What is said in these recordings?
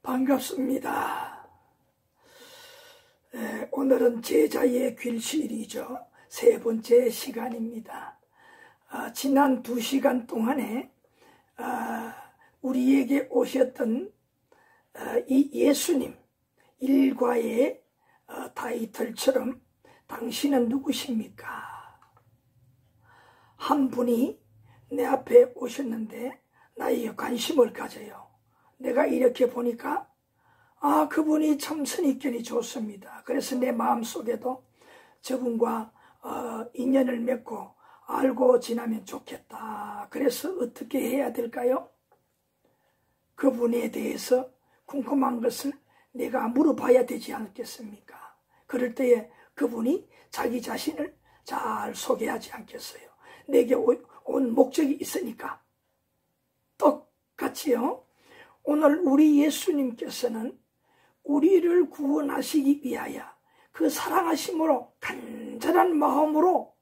반갑습니다. 오늘은 제자의 귀실이죠. 세 번째 시간입니다. 지난 2시간 동안에 우리에게 오셨던 이 예수님 일과의 타이틀처럼 당신은 누구십니까? 한 분이 내 앞에 오셨는데 나에게 관심을 가져요. 내가 이렇게 보니까 그분이 참 선입견이 좋습니다. 그래서 내 마음속에도 저분과 인연을 맺고 알고 지나면 좋겠다. 그래서 어떻게 해야 될까요? 그분에 대해서 궁금한 것을 내가 물어봐야 되지 않겠습니까? 그럴 때에 그분이 자기 자신을 잘 소개하지 않겠어요? 내게 온 목적이 있으니까. 똑같이요. 오늘 우리 예수님께서는 우리를 구원하시기 위하여 그 사랑하심으로 간절한 마음으로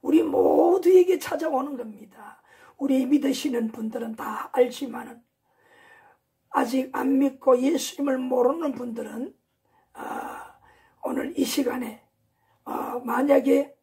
우리 모두에게 찾아오는 겁니다. 우리 믿으시는 분들은 다 알지만은 아직 안 믿고 예수님을 모르는 분들은 오늘 이 시간에 만약에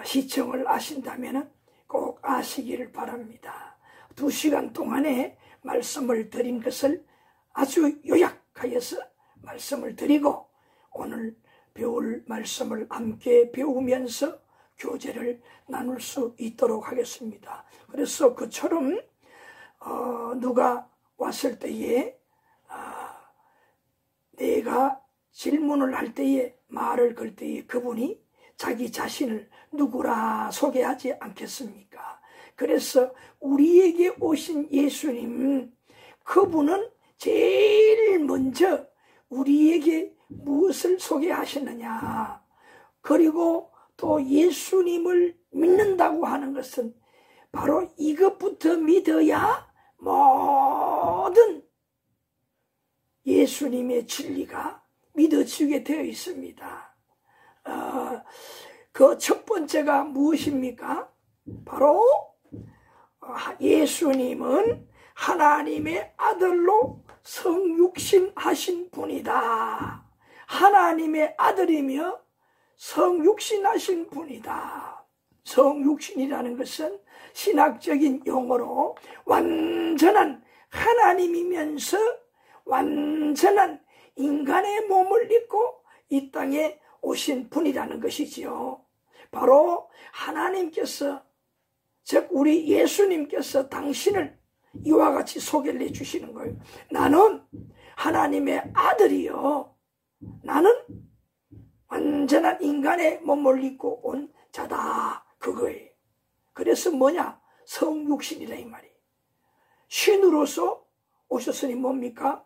시청을 하신다면 꼭 아시기를 바랍니다. 2시간 동안에 말씀을 드린 것을 아주 요약하여서 말씀을 드리고 오늘 배울 말씀을 함께 배우면서 교제를 나눌 수 있도록 하겠습니다. 그래서 그처럼 누가 왔을 때에 내가 질문을 할 때에 말을 걸 때에 그분이 자기 자신을 누구라 소개하지 않겠습니까? 그래서 우리에게 오신 예수님, 그분은 제일 먼저 우리에게 무엇을 소개하시느냐. 그리고 또 예수님을 믿는다고 하는 것은 바로 이것부터 믿어야 모든 예수님의 진리가 믿어지게 되어 있습니다. 그 첫 번째가 무엇입니까? 바로 예수님은 하나님의 아들로 성육신하신 분이다. 하나님의 아들이며 성육신하신 분이다. 성육신이라는 것은 신학적인 용어로 완전한 하나님이면서 완전한 인간의 몸을 입고 이 땅에 오신 분이라는 것이지요. 바로 하나님께서, 즉 우리 예수님께서 당신을 이와 같이 소개를 해주시는 거예요. 나는 하나님의 아들이요. 나는 완전한 인간의 몸을 입고 온 자다. 그거예요. 그래서 뭐냐? 성육신이라 이 말이에요. 신으로서 오셨으니 뭡니까?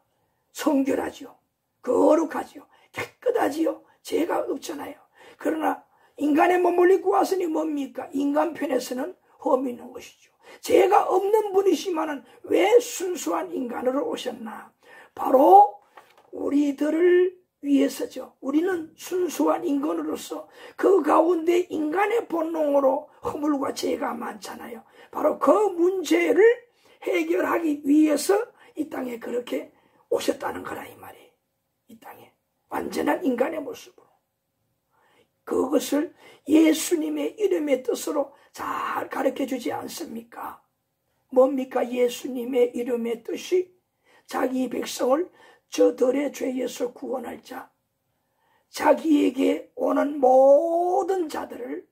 성결하지요. 거룩하지요. 깨끗하지요. 죄가 없잖아요. 그러나 인간의 몸을 입고 왔으니 뭡니까? 인간 편에서는 험이 있는 것이죠. 죄가 없는 분이시만은 왜 순수한 인간으로 오셨나? 바로 우리들을 위해서죠. 우리는 순수한 인간으로서 그 가운데 인간의 본능으로 허물과 죄가 많잖아요. 바로 그 문제를 해결하기 위해서 이 땅에 그렇게 오셨다는 거라 이 말이에요. 이 땅에 완전한 인간의 모습으로. 그것을 예수님의 이름의 뜻으로 잘 가르쳐 주지 않습니까? 뭡니까? 예수님의 이름의 뜻이 자기 백성을 저들의 죄에서 구원할 자, 자기에게 오는 모든 자들을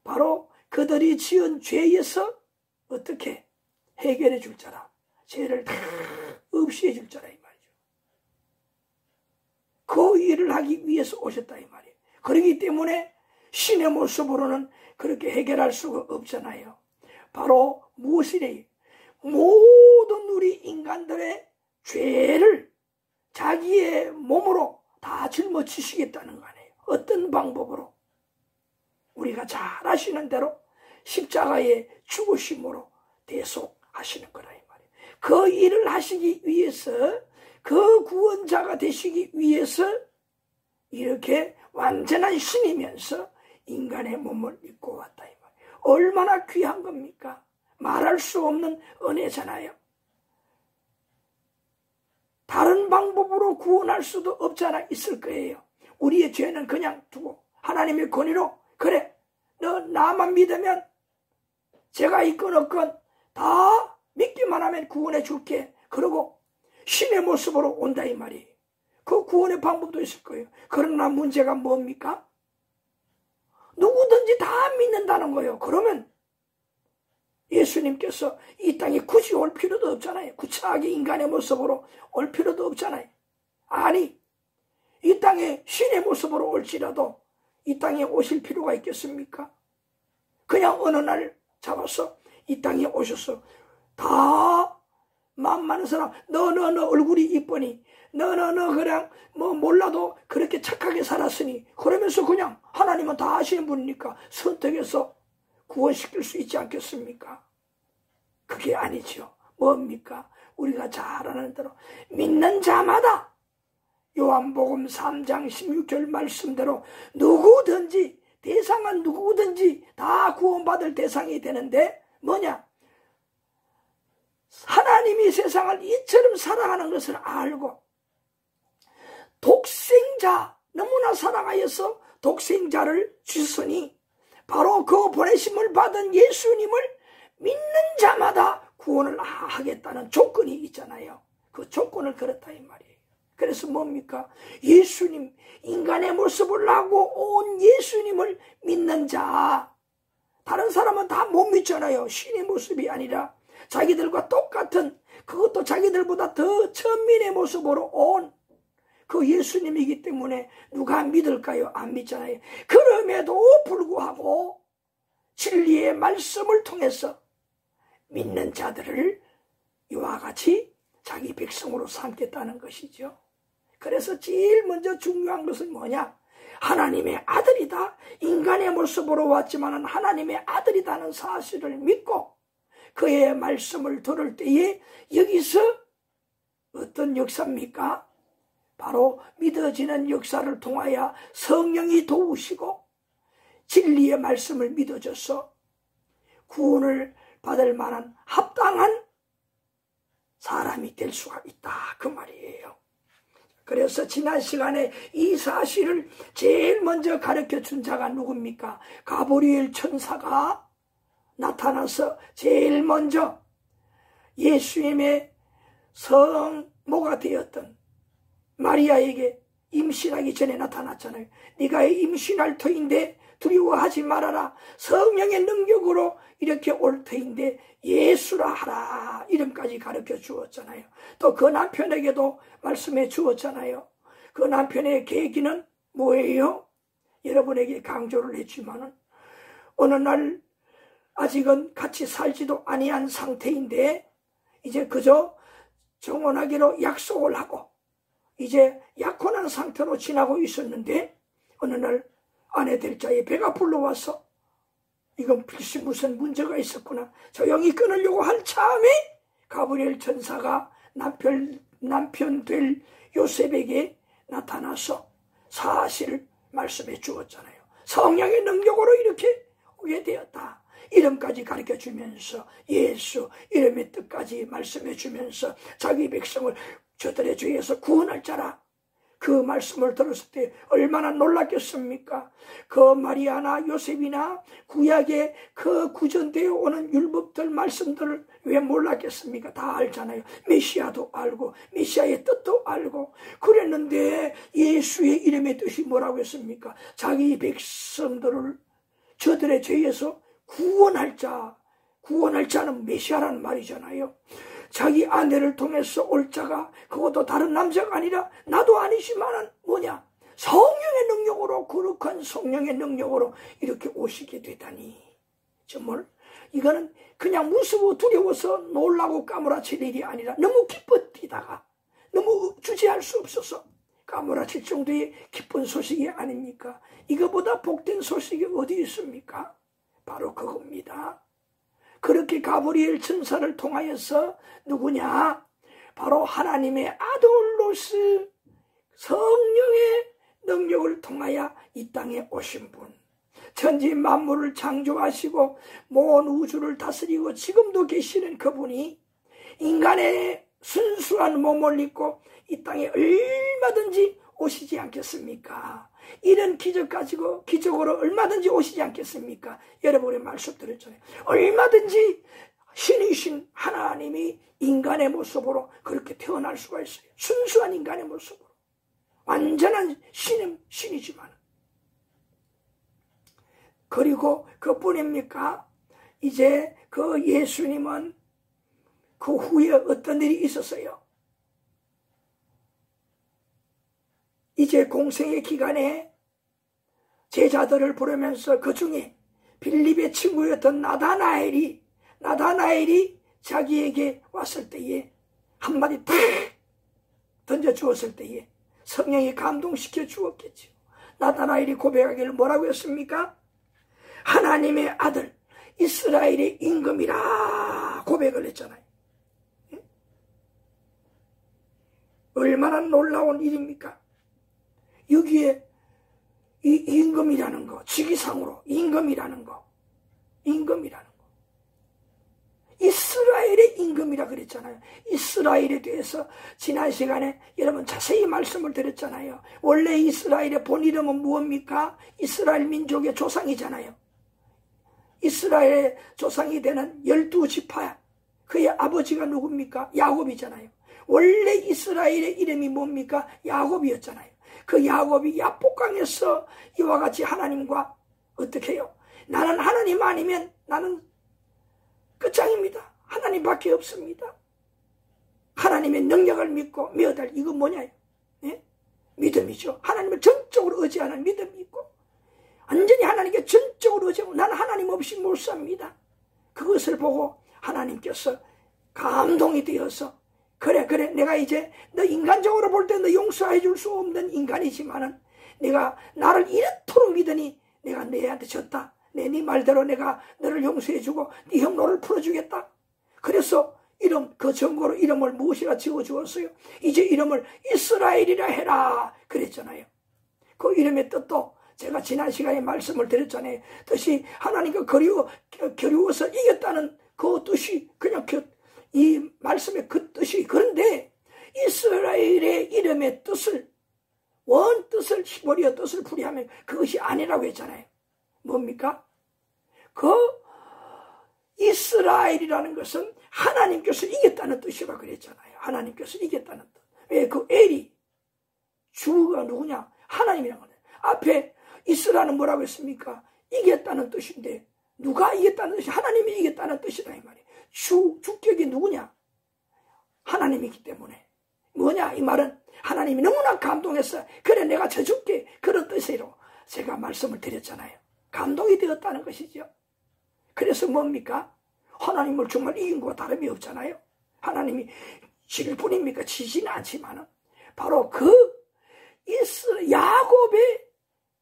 바로 그들이 지은 죄에서 어떻게 해결해 줄 자라, 죄를 다 없이 해줄 자라 이 말이죠. 그 일을 하기 위해서 오셨다 이 말이에요. 그렇기 때문에 신의 모습으로는 그렇게 해결할 수가 없잖아요. 바로 무엇이래요? 모든 우리 인간들의 죄를 자기의 몸으로 다 짊어지시겠다는 거 아니에요. 어떤 방법으로? 우리가 잘 아시는 대로 십자가의 죽으심으로 대속하시는 거라 이 말이에요. 그 일을 하시기 위해서, 그 구원자가 되시기 위해서 이렇게 완전한 신이면서 인간의 몸을 입고 왔다 이 말이에요. 얼마나 귀한 겁니까? 말할 수 없는 은혜잖아요. 다른 방법으로 구원할 수도 없잖아 있을 거예요. 우리의 죄는 그냥 두고 하나님의 권위로 그래 너 나만 믿으면 제가 있건 없건 다 믿기만 하면 구원해 줄게. 그러고 신의 모습으로 온다 이 말이에요. 그 구원의 방법도 있을 거예요. 그러나 문제가 뭡니까? 누구든지 다 믿는다는 거예요. 그러면 예수님께서 이 땅에 굳이 올 필요도 없잖아요. 구차하게 인간의 모습으로 올 필요도 없잖아요. 아니 이 땅에 신의 모습으로 올지라도 이 땅에 오실 필요가 있겠습니까? 그냥 어느 날 잡아서 이 땅에 오셔서 다 마음 많은 사람 너 얼굴이 이쁘니 너 그냥 뭐 몰라도 그렇게 착하게 살았으니 그러면서 그냥 하나님은 다 아시는 분이니까 선택해서 구원시킬 수 있지 않겠습니까? 그게 아니죠. 뭡니까? 우리가 잘 아는 대로 믿는 자마다 요한복음 3장 16절 말씀대로 누구든지 대상은 누구든지 다 구원받을 대상이 되는데 뭐냐? 하나님이 세상을 이처럼 사랑하는 것을 알고 독생자 너무나 사랑하여서 독생자를 주시니 바로 그 보내심을 받은 예수님을 믿는 자마다 구원을 하겠다는 조건이 있잖아요. 그 조건을 걸었다 이 말이에요. 그래서 뭡니까? 예수님 인간의 모습을 하고 온 예수님을 믿는 자. 다른 사람은 다 못 믿잖아요. 신의 모습이 아니라 자기들과 똑같은 그것도 자기들보다 더 천민의 모습으로 온 그 예수님이기 때문에 누가 믿을까요? 안 믿잖아요. 그럼에도 불구하고 진리의 말씀을 통해서 믿는 자들을 이와 같이 자기 백성으로 삼겠다는 것이죠. 그래서 제일 먼저 중요한 것은 뭐냐? 하나님의 아들이다. 인간의 모습으로 왔지만 하나님의 아들이라는 사실을 믿고 그의 말씀을 들을 때에 여기서 어떤 역사입니까? 바로 믿어지는 역사를 통하여 성령이 도우시고 진리의 말씀을 믿어줘서 구원을 받을 만한 합당한 사람이 될 수가 있다 그 말이에요. 그래서 지난 시간에 이 사실을 제일 먼저 가르쳐준 자가 누굽니까? 가브리엘 천사가 나타나서 제일 먼저 예수님의 성모가 되었던 마리아에게 임신하기 전에 나타났잖아요. 네가 임신할 터인데 두려워하지 말아라. 성령의 능력으로 이렇게 올 터인데 예수라 하라. 이름까지 가르쳐 주었잖아요. 또 그 남편에게도 말씀해 주었잖아요. 그 남편의 계기는 뭐예요? 여러분에게 강조를 했지만은 어느 날 아직은 같이 살지도 아니한 상태인데 이제 그저 정혼하기로 약속을 하고 이제 약혼한 상태로 지나고 있었는데 어느 날 아내 될 자의 배가 불러와서 이건 필시 무슨 문제가 있었구나. 조용히 끊으려고 할 참에 가브리엘 천사가 남편 될 요셉에게 나타나서 사실을 말씀해 주었잖아요. 성령의 능력으로 이렇게 오게 되었다. 이름까지 가르쳐주면서 예수 이름의 뜻까지 말씀해 주면서 자기 백성을 저들의 죄에서 구원할 자라. 그 말씀을 들었을 때 얼마나 놀랐겠습니까? 그 마리아나 요셉이나 구약의 그 구전되어 오는 율법들 말씀들을 왜 몰랐겠습니까? 다 알잖아요. 메시아도 알고 메시아의 뜻도 알고 그랬는데 예수의 이름의 뜻이 뭐라고 했습니까? 자기 백성들을 저들의 죄에서 구원할 자는 메시아라는 말이잖아요. 자기 아내를 통해서 올 자가 그것도 다른 남자가 아니라 나도 아니지만은 뭐냐? 성령의 능력으로 거룩한 성령의 능력으로 이렇게 오시게 되다니 정말 이거는 그냥 무서워 두려워서 놀라고 까무라칠 일이 아니라 너무 기뻤디다가 너무 주체할 수 없어서 까무라칠 정도의 기쁜 소식이 아닙니까? 이거보다 복된 소식이 어디 있습니까? 바로 그겁니다. 그렇게 가브리엘 천사를 통하여서 누구냐? 바로 하나님의 아들로서 성령의 능력을 통하여 이 땅에 오신 분. 천지 만물을 창조하시고 모든 우주를 다스리고 지금도 계시는 그분이 인간의 순수한 몸을 입고 이 땅에 얼마든지 오시지 않겠습니까? 이런 기적 가지고 기적으로 얼마든지 오시지 않겠습니까? 여러분의 말씀 들었잖아요. 얼마든지 신이신 하나님이 인간의 모습으로 그렇게 태어날 수가 있어요. 순수한 인간의 모습으로. 완전한 신이지만. 그리고 그뿐입니까? 이제 그 예수님은 그 후에 어떤 일이 있었어요? 이제 공생의 기간에 제자들을 부르면서 그 중에 빌립의 친구였던 나다나엘이 자기에게 왔을 때에 한마디 탁 던져주었을 때에 성령이 감동시켜 주었겠죠. 나다나엘이 고백하기를 뭐라고 했습니까? 하나님의 아들 이스라엘의 임금이라 고백을 했잖아요. 얼마나 놀라운 일입니까? 여기에 이 임금이라는 거, 직위상으로 임금이라는 거, 이스라엘의 임금이라 그랬잖아요. 이스라엘에 대해서 지난 시간에 여러분 자세히 말씀을 드렸잖아요. 원래 이스라엘의 본 이름은 무엇입니까? 이스라엘 민족의 조상이잖아요. 이스라엘의 조상이 되는 12지파, 그의 아버지가 누굽니까? 야곱이잖아요. 원래 이스라엘의 이름이 뭡니까? 야곱이었잖아요. 그 야곱이 야복강에서 이와 같이 하나님과 어떻게 해요? 나는 하나님 아니면 나는 끝장입니다. 하나님밖에 없습니다. 하나님의 능력을 믿고 믿어달 이거 뭐냐요? 예? 믿음이죠. 하나님을 전적으로 의지하는 믿음이 있고 완전히 하나님께 전적으로 의지하고 나는 하나님 없이 못 삽니다. 그것을 보고 하나님께서 감동이 되어서 그래 내가 이제 너 인간적으로 볼 때 너 용서해 줄 수 없는 인간이지만은 내가 나를 이렇도록 믿으니 내가 너희한테 졌다. 네 말대로 내가 너를 용서해 주고 네 형로를 풀어주겠다. 그래서 이름 그 전거로 이름을 무엇이라 지어주었어요? 이제 이름을 이스라엘이라 해라 그랬잖아요. 그 이름의 뜻도 제가 지난 시간에 말씀을 드렸잖아요. 뜻이 하나님과 겨루어서 이겼다는 그 뜻이 그냥 이 말씀의 그 뜻이. 그런데 이스라엘의 이름의 뜻을 원뜻을 히브리어 뜻을 풀이하면 그것이 아니라고 했잖아요. 뭡니까? 그 이스라엘이라는 것은 하나님께서 이겼다는 뜻이라 그랬잖아요. 하나님께서 이겼다는 뜻. 왜 그 엘이 주가 누구냐? 하나님이라는 거예요. 앞에 이스라엘은 뭐라고 했습니까? 이겼다는 뜻인데 누가 이겼다는 뜻이? 하나님이 이겼다는 뜻이다 이 말이에요. 주격이 누구냐? 하나님이기 때문에. 뭐냐 이 말은 하나님이 너무나 감동했어. 그래 내가 져줄게. 그런 뜻으로 제가 말씀을 드렸잖아요. 감동이 되었다는 것이죠. 그래서 뭡니까? 하나님을 정말 이긴 것과 다름이 없잖아요. 하나님이 질 뿐입니까? 지지는 않지만은 바로 그 야곱의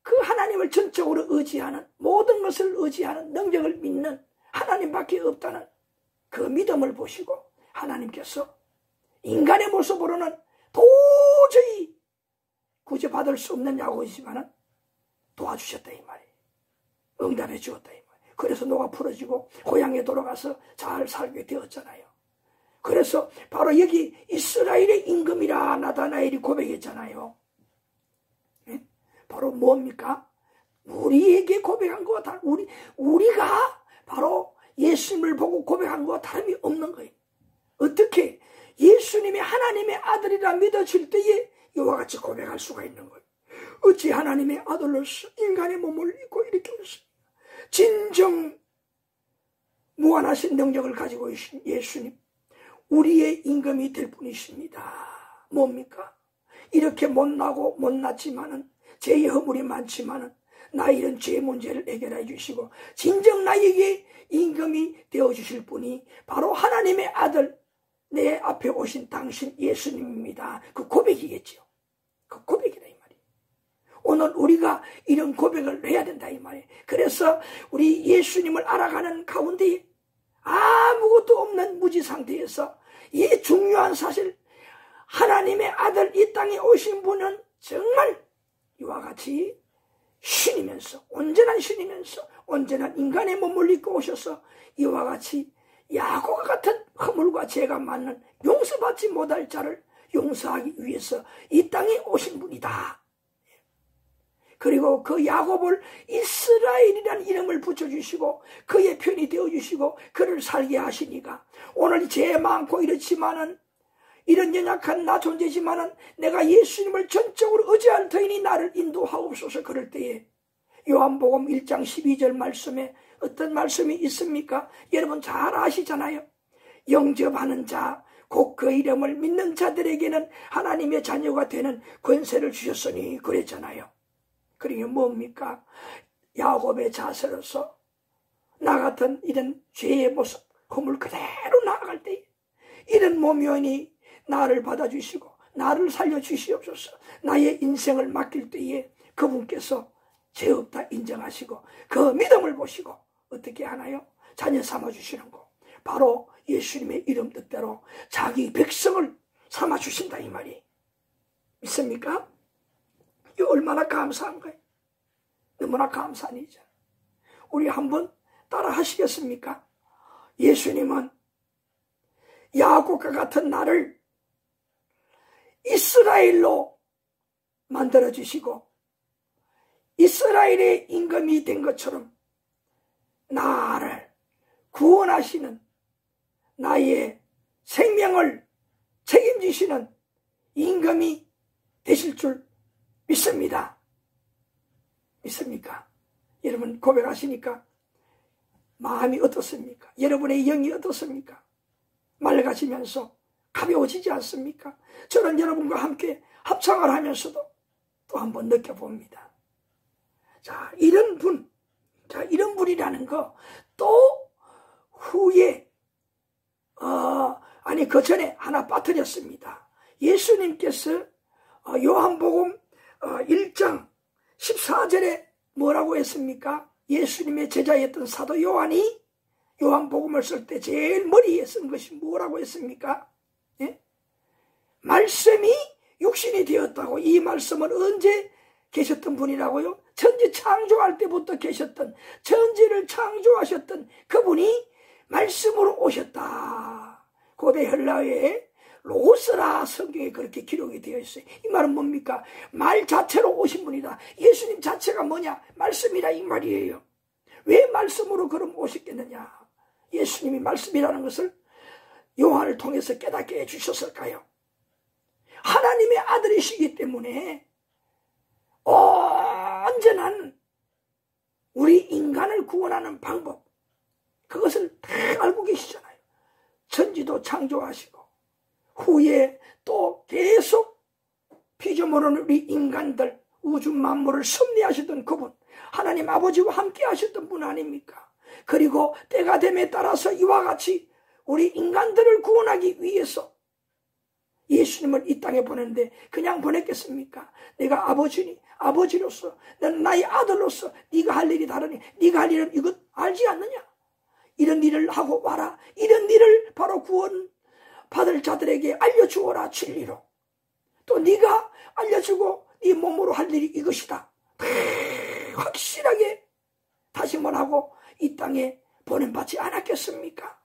그 하나님을 전적으로 의지하는 모든 것을 의지하는 능력을 믿는 하나님밖에 없다는 그 믿음을 보시고 하나님께서 인간의 모습으로는 도저히 구제받을 수 없는 야곱이지만은 도와주셨다 이 말이에요. 응답해 주었다 이 말이에요. 그래서 노가 풀어지고 고향에 돌아가서 잘 살게 되었잖아요. 그래서 바로 여기 이스라엘의 임금이라 나다나엘이 고백했잖아요. 네? 바로 뭡니까? 우리에게 고백한 것과 다른 우리가 바로 예수님을 보고 고백한 것과 다름이 없는 거예요. 어떻게 예수님이 하나님의 아들이라 믿어질 때에 이와 같이 고백할 수가 있는 거예요. 어찌 하나님의 아들로서 인간의 몸을 입고 이렇게 오셨습니까? 진정 무한하신 능력을 가지고 계신 예수님, 우리의 임금이 될 분이십니다. 뭡니까? 이렇게 못나고 못났지만은 죄의 허물이 많지만은 나 이런 죄 문제를 해결해 주시고 진정 나에게 임금이 되어주실 분이 바로 하나님의 아들 내 앞에 오신 당신 예수님입니다. 그 고백이겠죠. 그 고백이다 이 말이에요. 오늘 우리가 이런 고백을 해야 된다 이 말이에요. 그래서 우리 예수님을 알아가는 가운데 아무것도 없는 무지 상태에서 이 중요한 사실 하나님의 아들 이 땅에 오신 분은 정말 이와 같이 신이면서 온전한 신이면서 온전한 인간의 몸을 입고 오셔서 이와 같이 야곱과 같은 허물과 죄가 많은 용서받지 못할 자를 용서하기 위해서 이 땅에 오신 분이다. 그리고 그 야곱을 이스라엘이라는 이름을 붙여주시고 그의 편이 되어주시고 그를 살게 하시니까 오늘 죄 많고 이렇지만은 이런 연약한 나 존재지만은 내가 예수님을 전적으로 의지할 터이니 나를 인도하옵소서. 그럴 때에 요한복음 1장 12절 말씀에 어떤 말씀이 있습니까? 여러분 잘 아시잖아요. 영접하는 자 곧 그 이름을 믿는 자들에게는 하나님의 자녀가 되는 권세를 주셨으니 그랬잖아요. 그러니까 뭡니까? 야곱의 자세로서 나 같은 이런 죄의 모습, 허물 그대로 나아갈 때 이런 모면이 나를 받아주시고 나를 살려주시옵소서. 나의 인생을 맡길 때에 그분께서 죄 없다 인정하시고 그 믿음을 보시고 어떻게 하나요? 자녀 삼아주시는 거. 바로 예수님의 이름 뜻대로 자기 백성을 삼아주신다 이 말이. 믿습니까? 이 얼마나 감사한 거예요. 너무나 감사한 일이죠. 우리 한번 따라 하시겠습니까? 예수님은 야곱과 같은 나를 이스라엘로 만들어주시고 이스라엘의 임금이 된 것처럼 나를 구원하시는 나의 생명을 책임지시는 임금이 되실 줄 믿습니다. 믿습니까? 여러분 고백하시니까 마음이 어떻습니까? 여러분의 영이 어떻습니까? 맑아지면서 가벼워지지 않습니까? 저는 여러분과 함께 합창을 하면서도 또 한번 느껴봅니다. 자, 이런 분이라는 거 또 후에 그 전에 하나 빠뜨렸습니다. 예수님께서 요한복음 1장 14절에 뭐라고 했습니까? 예수님의 제자였던 사도 요한이 요한복음을 쓸 때 제일 머리에 쓴 것이 뭐라고 했습니까? 예? 말씀이 육신이 되었다고. 이 말씀은 언제 계셨던 분이라고요? 천지 창조할 때부터 계셨던, 천지를 창조하셨던 그분이 말씀으로 오셨다. 고대 헬라어에 로스라 성경에 그렇게 기록이 되어 있어요. 이 말은 뭡니까? 말 자체로 오신 분이다. 예수님 자체가 뭐냐? 말씀이라 이 말이에요. 왜 말씀으로 그럼 오셨겠느냐? 예수님이 말씀이라는 것을 요한을 통해서 깨닫게 해주셨을까요? 하나님의 아들이시기 때문에 온전한 우리 인간을 구원하는 방법, 그것을 다 알고 계시잖아요. 천지도 창조하시고 후에 또 계속 피조물은 우리 인간들 우주 만물을 섭리하시던 그분, 하나님 아버지와 함께 하셨던 분 아닙니까? 그리고 때가 됨에 따라서 이와 같이 우리 인간들을 구원하기 위해서 예수님을 이 땅에 보냈는데 그냥 보냈겠습니까? 내가 아버지로서 너는 나의 아들로서 네가 할 일이 다르니 네가 할 일은 이것 알지 않느냐? 이런 일을 하고 와라. 이런 일을 바로 구원 받을 자들에게 알려주어라. 진리로. 또 네가 알려주고 네 몸으로 할 일이 이것이다. 확실하게 다시 말하고 이 땅에 보냄받지 않았겠습니까?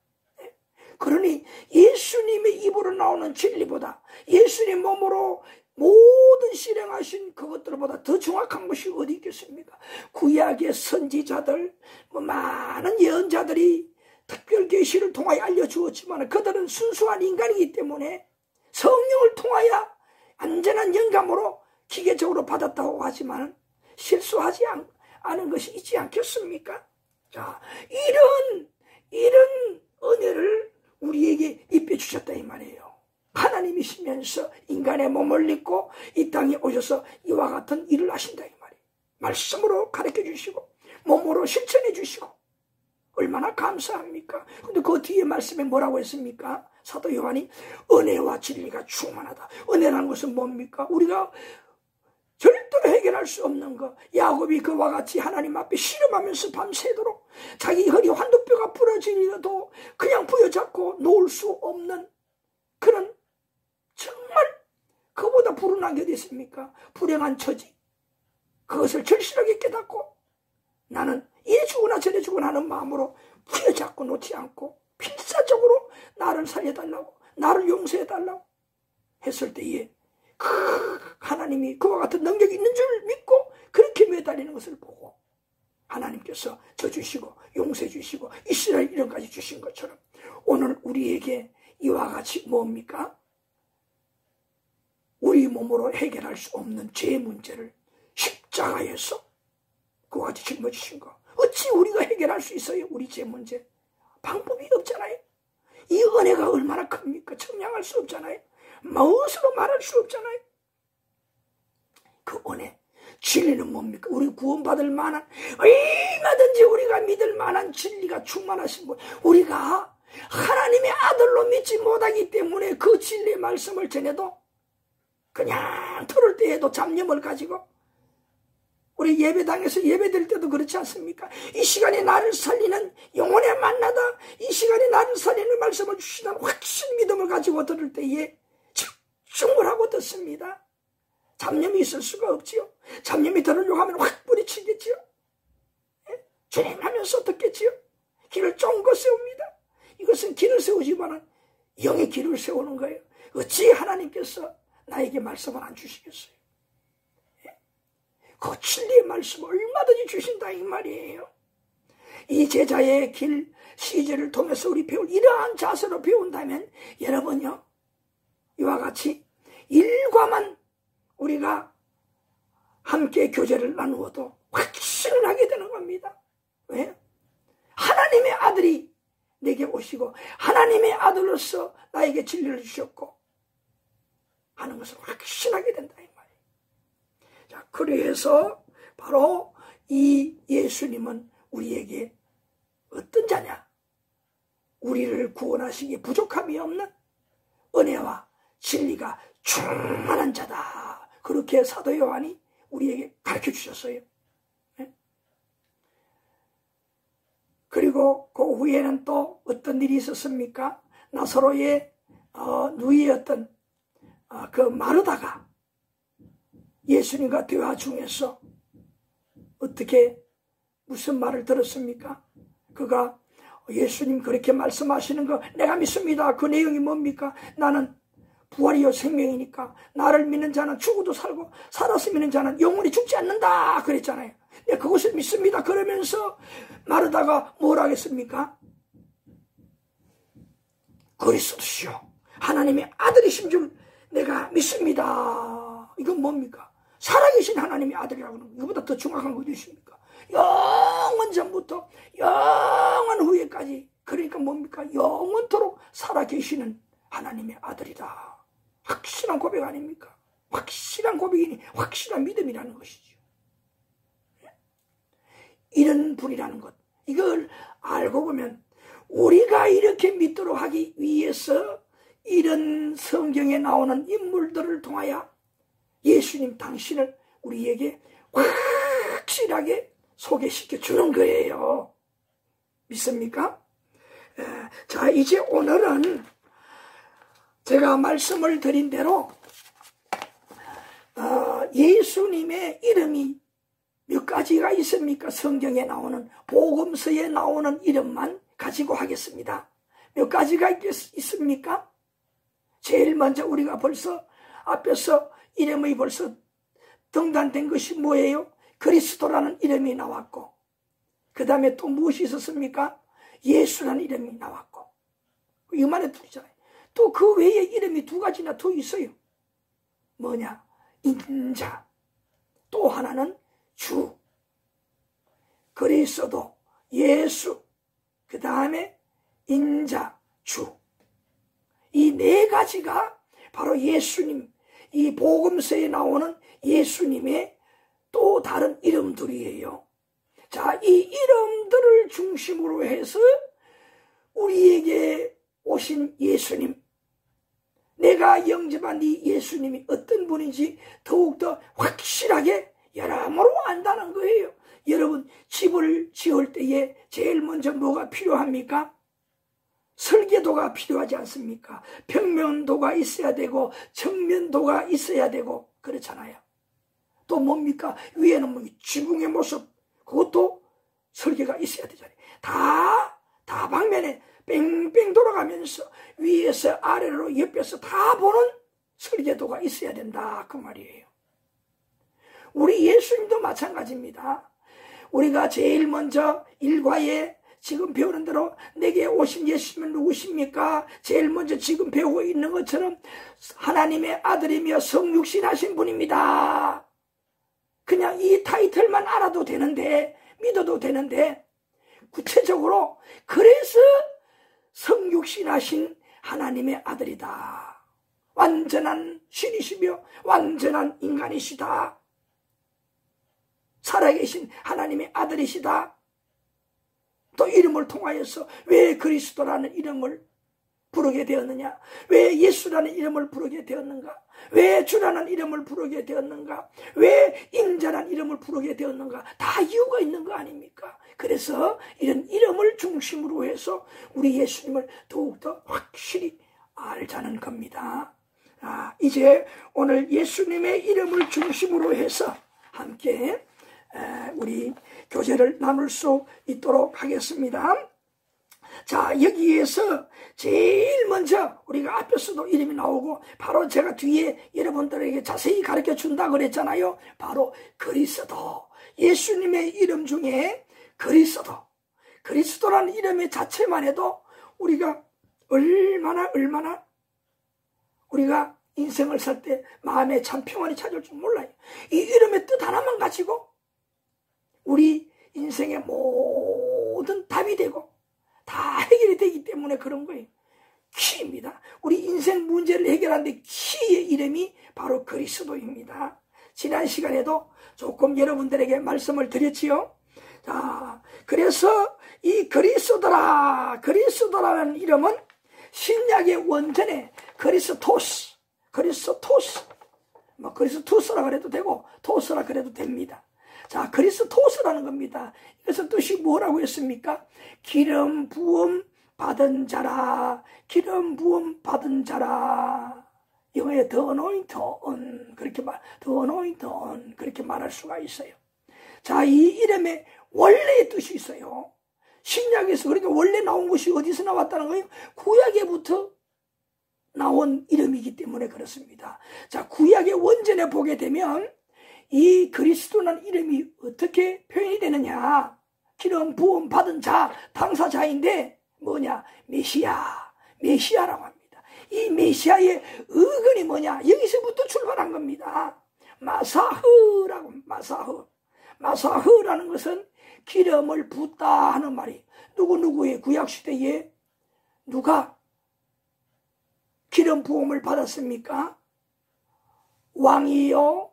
그러니 예수님의 입으로 나오는 진리보다 예수님 몸으로 모든 실행하신 그것들보다 더 정확한 것이 어디 있겠습니까? 구약의 선지자들, 많은 예언자들이 특별 계시를 통하여 알려주었지만 그들은 순수한 인간이기 때문에 성령을 통하여 안전한 영감으로 기계적으로 받았다고 하지만 실수하지 않은 것이 있지 않겠습니까? 자, 이런 은혜를 우리에게 입혀주셨다 이 말이에요. 하나님이시면서 인간의 몸을 입고 이 땅에 오셔서 이와 같은 일을 하신다 이 말이에요. 말씀으로 가르쳐 주시고 몸으로 실천해 주시고 얼마나 감사합니까? 근데 그 뒤에 말씀에 뭐라고 했습니까? 사도 요한이 은혜와 진리가 충만하다. 은혜라는 것은 뭡니까? 우리가 절대로 해결할 수 없는 거. 야곱이 그와 같이 하나님 앞에 씨름하면서 밤새도록 자기 허리 환도뼈가 부러지려도 그냥 부여잡고 놓을 수 없는 그런 정말 그보다 불운한 게 어디 있습니까? 불행한 처지. 그것을 절실하게 깨닫고 나는 이래 주거나 저래 주거나 하는 마음으로 부여잡고 놓지 않고 필사 나를 살려달라고, 나를 용서해달라고 했을 때에 하나님이 그와 같은 능력이 있는 줄 믿고 그렇게 매달리는 것을 보고 하나님께서 저 주시고 용서해 주시고 이스라엘 이름까지 주신 것처럼 오늘 우리에게 이와 같이 뭡니까? 우리 몸으로 해결할 수 없는 죄 문제를 십자가에서 그와 같이 짊어지신 거. 어찌 우리가 해결할 수 있어요? 우리 죄 문제. 방법이 없잖아요. 이 은혜가 얼마나 큽니까? 청량할 수 없잖아요. 무엇으로 말할 수 없잖아요. 그 은혜. 진리는 뭡니까? 우리 구원받을 만한, 얼마든지 우리가 믿을 만한 진리가 충만하신 분. 우리가 하나님의 아들로 믿지 못하기 때문에 그 진리의 말씀을 전해도 그냥 들을 때에도 잡념을 가지고 우리 예배당에서 예배드릴 때도 그렇지 않습니까? 이 시간에 나를 살리는 영혼의 만나다, 이 시간에 나를 살리는 말씀을 주시다는 확신 믿음을 가지고 들을 때에 집중을 하고 듣습니다. 잡념이 있을 수가 없지요. 잡념이 들으려고 하면 확 뿌리치겠지요. 주님 하면서 듣겠지요. 길을 쫑긋 세웁니다. 이것은 길을 세우지만은 영의 길을 세우는 거예요. 어찌 하나님께서 나에게 말씀을 안 주시겠어요? 그 진리의 말씀을 얼마든지 주신다 이 말이에요. 이 제자의 길 시제를 통해서 우리 배울 이러한 자세로 배운다면 여러분요, 이와 같이 일과만 우리가 함께 교제를 나누어도 확신을 하게 되는 겁니다. 왜? 하나님의 아들이 내게 오시고 하나님의 아들로서 나에게 진리를 주셨고 하는 것을 확신하게 된다 이 말이에요. 자, 그래서 바로 이 예수님은 우리에게 어떤 자냐? 우리를 구원하시기에 부족함이 없는 은혜와 진리가 충만한 자다. 그렇게 사도 요한이 우리에게 가르쳐 주셨어요. 네? 그리고 그 후에는 또 어떤 일이 있었습니까? 나사로의 누이였던 그 마르다가 예수님과 대화 중에서 어떻게 무슨 말을 들었습니까? 그가 예수님 그렇게 말씀하시는 거 내가 믿습니다. 그 내용이 뭡니까? 나는 부활이요 생명이니까 나를 믿는 자는 죽어도 살고 살아서 믿는 자는 영원히 죽지 않는다 그랬잖아요. 내가 그것을 믿습니다. 그러면서 마르다가 뭘 하겠습니까? 그리스도시요 하나님의 아들이신 줄 내가 믿습니다. 이건 뭡니까? 살아계신 하나님의 아들이라고 하는 거. 이거보다 더 정확한 것도 있습니까? 영원 전부터 영원 후에까지, 그러니까 뭡니까? 영원토록 살아계시는 하나님의 아들이다. 확실한 고백 아닙니까? 확실한 고백이니 확실한 믿음이라는 것이죠. 이런 분이라는 것, 이걸 알고 보면 우리가 이렇게 믿도록 하기 위해서 이런 성경에 나오는 인물들을 통하여 예수님 당신을 우리에게 확실하게 소개시켜 주는 거예요. 믿습니까? 자, 이제 오늘은 제가 말씀을 드린 대로 예수님의 이름이 몇 가지가 있습니까? 성경에 나오는, 복음서에 나오는 이름만 가지고 하겠습니다. 몇 가지가 있습니까? 제일 먼저 우리가 벌써 앞에서 이름이 벌써 등단된 것이 뭐예요? 그리스도라는 이름이 나왔고, 그 다음에 또 무엇이 있었습니까? 예수라는 이름이 나왔고, 이만의 둘이잖아요. 또 그 외에 이름이 두 가지나 더 있어요. 뭐냐? 인자, 또 하나는 주, 그리스도, 예수, 그 다음에 인자, 주. 이 네 가지가 바로 예수님, 이 복음서에 나오는 예수님의 또 다른 이름들이에요. 자, 이 이름들을 중심으로 해서 우리에게 오신 예수님, 내가 영접한 이 예수님이 어떤 분인지 더욱더 확실하게 여러모로 안다는 거예요. 여러분, 집을 지을 때에 제일 먼저 뭐가 필요합니까? 설계도가 필요하지 않습니까? 벽면도가 있어야 되고 정면도가 있어야 되고 그렇잖아요. 또 뭡니까? 위에는 뭐 지붕의 모습, 그것도 설계가 있어야 되잖아요. 다 방면에 뺑뺑 돌아가면서 위에서 아래로 옆에서 다 보는 설계도가 있어야 된다 그 말이에요. 우리 예수님도 마찬가지입니다. 우리가 제일 먼저 일과에 지금 배우는 대로 내게 오신 예수님은 누구십니까? 제일 먼저 지금 배우고 있는 것처럼 하나님의 아들이며 성육신하신 분입니다. 그냥 이 타이틀만 알아도 되는데, 믿어도 되는데, 구체적으로 그래서 성육신하신 하나님의 아들이다. 완전한 신이시며 완전한 인간이시다. 살아계신 하나님의 아들이시다. 또 이름을 통하여서 왜 그리스도라는 이름을 부르게 되었느냐? 왜 예수라는 이름을 부르게 되었는가? 왜 주라는 이름을 부르게 되었는가? 왜 인자라는 이름을 부르게 되었는가? 다 이유가 있는 거 아닙니까? 그래서 이런 이름을 중심으로 해서 우리 예수님을 더욱더 확실히 알자는 겁니다. 이제 오늘 예수님의 이름을 중심으로 해서 함께 우리 교제를 나눌 수 있도록 하겠습니다. 자, 여기에서 제일 먼저 우리가 앞에서도 이름이 나오고 바로 제가 뒤에 여러분들에게 자세히 가르쳐 준다 그랬잖아요. 바로 그리스도. 예수님의 이름 중에 그리스도라는 이름의 자체만 해도 우리가 얼마나 우리가 인생을 살 때 마음에 참 평안이 찾을 줄 몰라요. 이 이름의 뜻 하나만 가지고 우리 인생의 모든 답이 되고 다 해결이 되기 때문에 그런 거예요. 키입니다. 우리 인생 문제를 해결하는데 키의 이름이 바로 그리스도입니다. 지난 시간에도 조금 여러분들에게 말씀을 드렸지요. 자, 그래서 이 그리스도라는 이름은 신약의 원전에 그리스토스, 뭐 그리스투스라 그래도 되고 토스라 그래도 됩니다. 자, 그리스토스라는 겁니다. 이것은 뜻이 뭐라고 했습니까? 기름 부음 받은 자라. 기름 부음 받은 자라. 영어에 the anointed 그렇게 말할 수가 있어요. 자, 이 이름에 원래의 뜻이 있어요. 신약에서 그러니까 원래 나온 것이 어디서 나왔다는 거예요? 구약에부터 나온 이름이기 때문에 그렇습니다. 자, 구약의 원전에 보게 되면 이 그리스도라는 이름이 어떻게 표현이 되느냐? 기름 부음 받은 자, 당사자인데 뭐냐? 메시아라고 합니다. 이 메시아의 의근이 뭐냐? 여기서부터 출발한 겁니다. 마사흐라는 것은 기름을 붓다 하는 말이 누구의 구약시대에 누가 기름 부음을 받았습니까? 왕이요?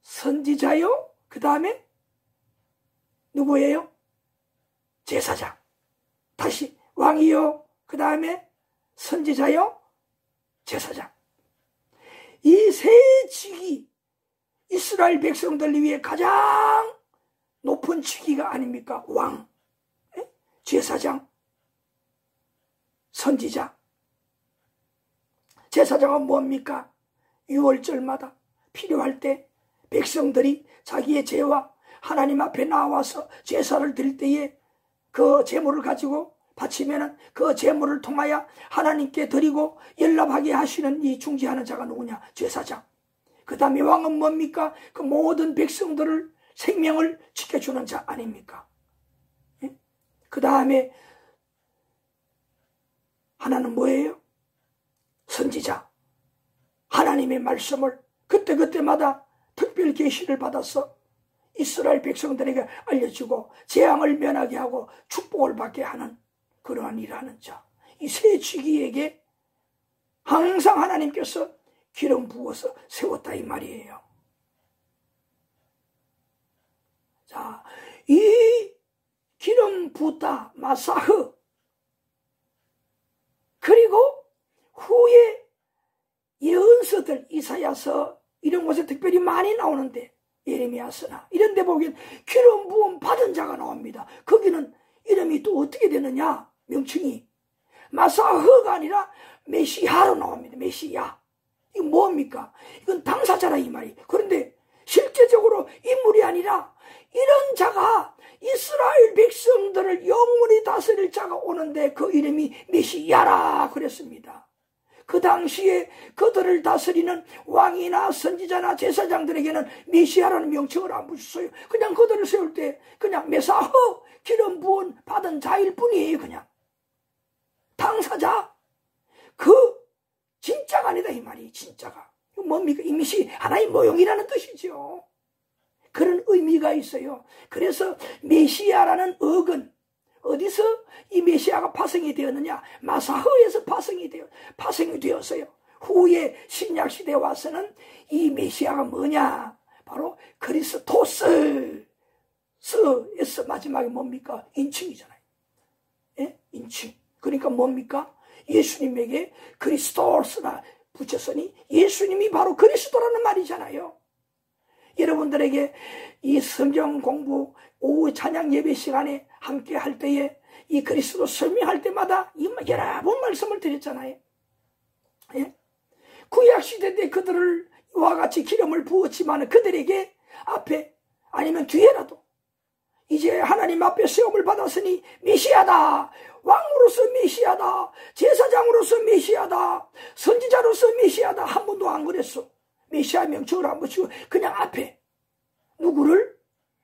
선지자요? 그 다음에 누구예요? 제사장. 다시 왕이요? 그 다음에 선지자요? 제사장. 이 세 직이 이스라엘 백성들 위해 가장 높은 직위가 아닙니까? 왕, 제사장, 선지자. 제사장은 뭡니까? 유월절마다 필요할 때 백성들이 자기의 죄와 하나님 앞에 나와서 제사를 드릴 때에 그 제물을 가지고 바치면은 그 제물을 통하여 하나님께 드리고 연락하게 하시는 이 중지하는 자가 누구냐? 제사장. 그 다음에 왕은 뭡니까? 그 모든 백성들을 생명을 지켜주는 자 아닙니까? 그 다음에 하나는 뭐예요? 선지자. 하나님의 말씀을 그때마다 특별 계시를 받아서 이스라엘 백성들에게 알려주고 재앙을 면하게 하고 축복을 받게 하는 그러한 일을 하는 자. 이 세 직위에게 항상 하나님께서 기름 부어서 세웠다 이 말이에요. 자, 이 기름 붓다 마사흐, 그리고 후에 예언서들 이사야서 이런 곳에 특별히 많이 나오는데 예레미야서나 이런 데 보면 기름 부음 받은 자가 나옵니다. 거기는 이름이 또 어떻게 되느냐? 명칭이 마사흐가 아니라 메시아로 나옵니다. 메시아. 이거 뭡니까? 이건 당사자라 이 말이. 그런데 실제적으로 인물이 아니라 이런 자가 이스라엘 백성들을 영원히 다 다스릴 자가 오는데 그 이름이 메시아라 그랬습니다. 그 당시에 그들을 다스리는 왕이나 선지자나 제사장들에게는 메시아라는 명칭을 안 붙였어요. 그냥 그들을 세울 때 그냥 메사허 기름 부은 받은 자일 뿐이에요. 그냥 당사자, 그 진짜가 아니다 이 말이. 진짜가 뭡니까? 이미시 하나의 모형이라는 뜻이죠. 그런 의미가 있어요. 그래서 메시아라는 어근, 어디서 이 메시아가 파생이 되었느냐? 마사흐에서 파생이 되었어요. 후에 신약시대에 와서는 이 메시아가 뭐냐? 바로 그리스도스에서 마지막에 뭡니까? 인칭이잖아요. 예? 인칭. 그러니까 뭡니까? 예수님에게 그리스도스라 붙였으니 예수님이 바로 그리스도라는 말이잖아요. 여러분들에게 이 성경 공부 오후 찬양 예배 시간에 함께 할 때에 이 그리스도 설명할 때마다 여러 번 말씀을 드렸잖아요. 예? 구약시대 때 그들을 이와 같이 기름을 부었지만 그들에게 앞에 아니면 뒤에라도 이제 하나님 앞에 세움을 받았으니 메시아다, 왕으로서 메시아다, 제사장으로서 메시아다, 선지자로서 메시아다 한 번도 안 그랬어. 메시아 명칭을 안 붙이고 그냥 앞에 누구를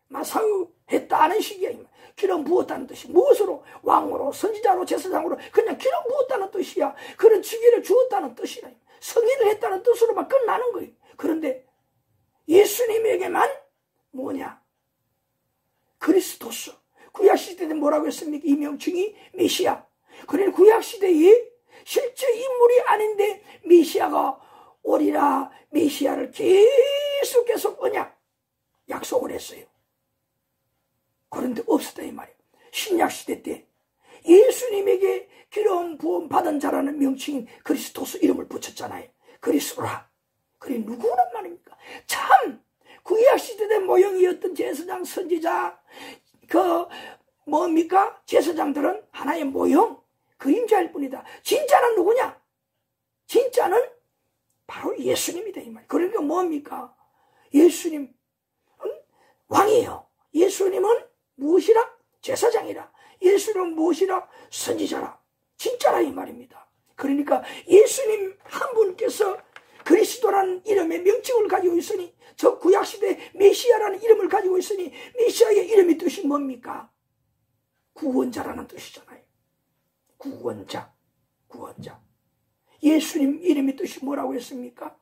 마사유했다는 식이야. 기름 부었다는 뜻이. 무엇으로? 왕으로, 선지자로, 제사장으로 그냥 기름 부었다는 뜻이야. 그런 직위를 주었다는 뜻이야. 승인을 했다는 뜻으로만 끝나는 거예요. 그런데 예수님에게만 뭐냐? 그리스도스. 구약시대에 뭐라고 했습니까? 이 명칭이 메시아. 그러니 구약시대에 실제 인물이 아닌데 메시아가 오리라, 메시아를 계속 언약 약속을 했어요. 그런데 없었다 이 말이에요. 신약시대 때 예수님에게 기름 부음 받은 자라는 명칭인 그리스도스 이름을 붙였잖아요. 그리스도라. 그게 누구란 말입니까? 참 구약시대 때 모형이었던 제사장, 선지자, 뭡니까? 제사장들은 하나의 모형, 그림자일 뿐이다. 진짜는 누구냐? 진짜는 바로 예수님이다 이 말. 그러니까 뭡니까? 예수님은 왕이에요. 예수님은 무엇이라? 제사장이라. 예수님은 무엇이라? 선지자라. 진짜라 이 말입니다. 그러니까 예수님 한 분께서 그리스도라는 이름의 명칭을 가지고 있으니, 저 구약시대 메시아라는 이름을 가지고 있으니 메시아의 이름의 뜻이 뭡니까? 구원자라는 뜻이잖아요. 구원자. 예수님 이름의 뜻이 뭐라고 했습니까?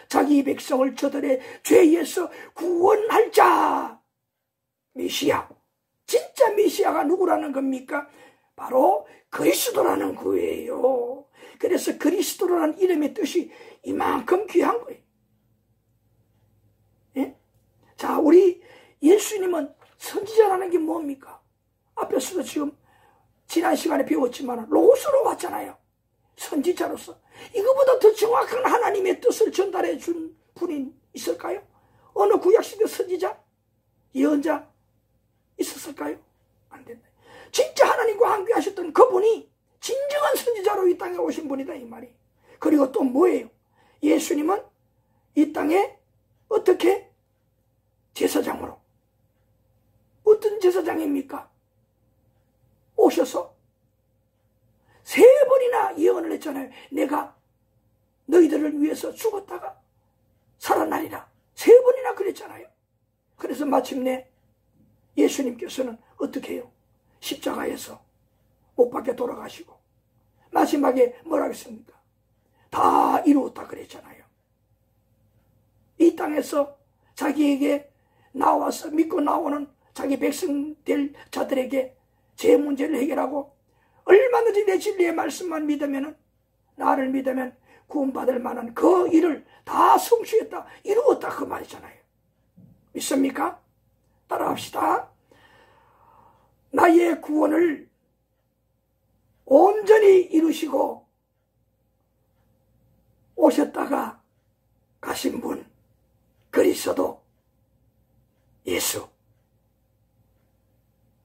자기 백성을 저들의 죄에서 구원할 자. 메시아. 진짜 메시아가 누구라는 겁니까? 바로 그리스도라는 거예요. 그래서 그리스도라는 이름의 뜻이 이만큼 귀한 거예요. 예? 자, 우리 예수님은 선지자라는 게 뭡니까? 앞에서도 지금 지난 시간에 배웠지만 로고스로 왔잖아요. 선지자로서. 이거보다 더 정확한 하나님의 뜻을 전달해 준 분이 있을까요? 어느 구약시대 선지자, 예언자 있었을까요? 안 된다. 진짜 하나님과 함께 하셨던 그분이 진정한 선지자로 이 땅에 오신 분이다 이 말이. 그리고 또 뭐예요? 예수님은 이 땅에 어떻게? 제사장으로. 어떤 제사장입니까? 오셔서 3번이나 예언을 했잖아요. 내가 너희들을 위해서 죽었다가 살아나리라. 3번이나 그랬잖아요. 그래서 마침내 예수님께서는 어떻게 해요? 십자가에서 못 박혀 돌아가시고 마지막에 뭐라고 했습니까? 다 이루었다 그랬잖아요. 이 땅에서 자기에게 나와서 믿고 나오는 자기 백성 될 자들에게 제 문제를 해결하고 얼마든지 내 진리의 말씀만 믿으면, 나를 믿으면 구원받을 만한 그 일을 다 성취했다, 이루었다 그 말이잖아요. 믿습니까? 따라합시다. 나의 구원을 온전히 이루시고 오셨다가 가신 분, 그리스도 예수.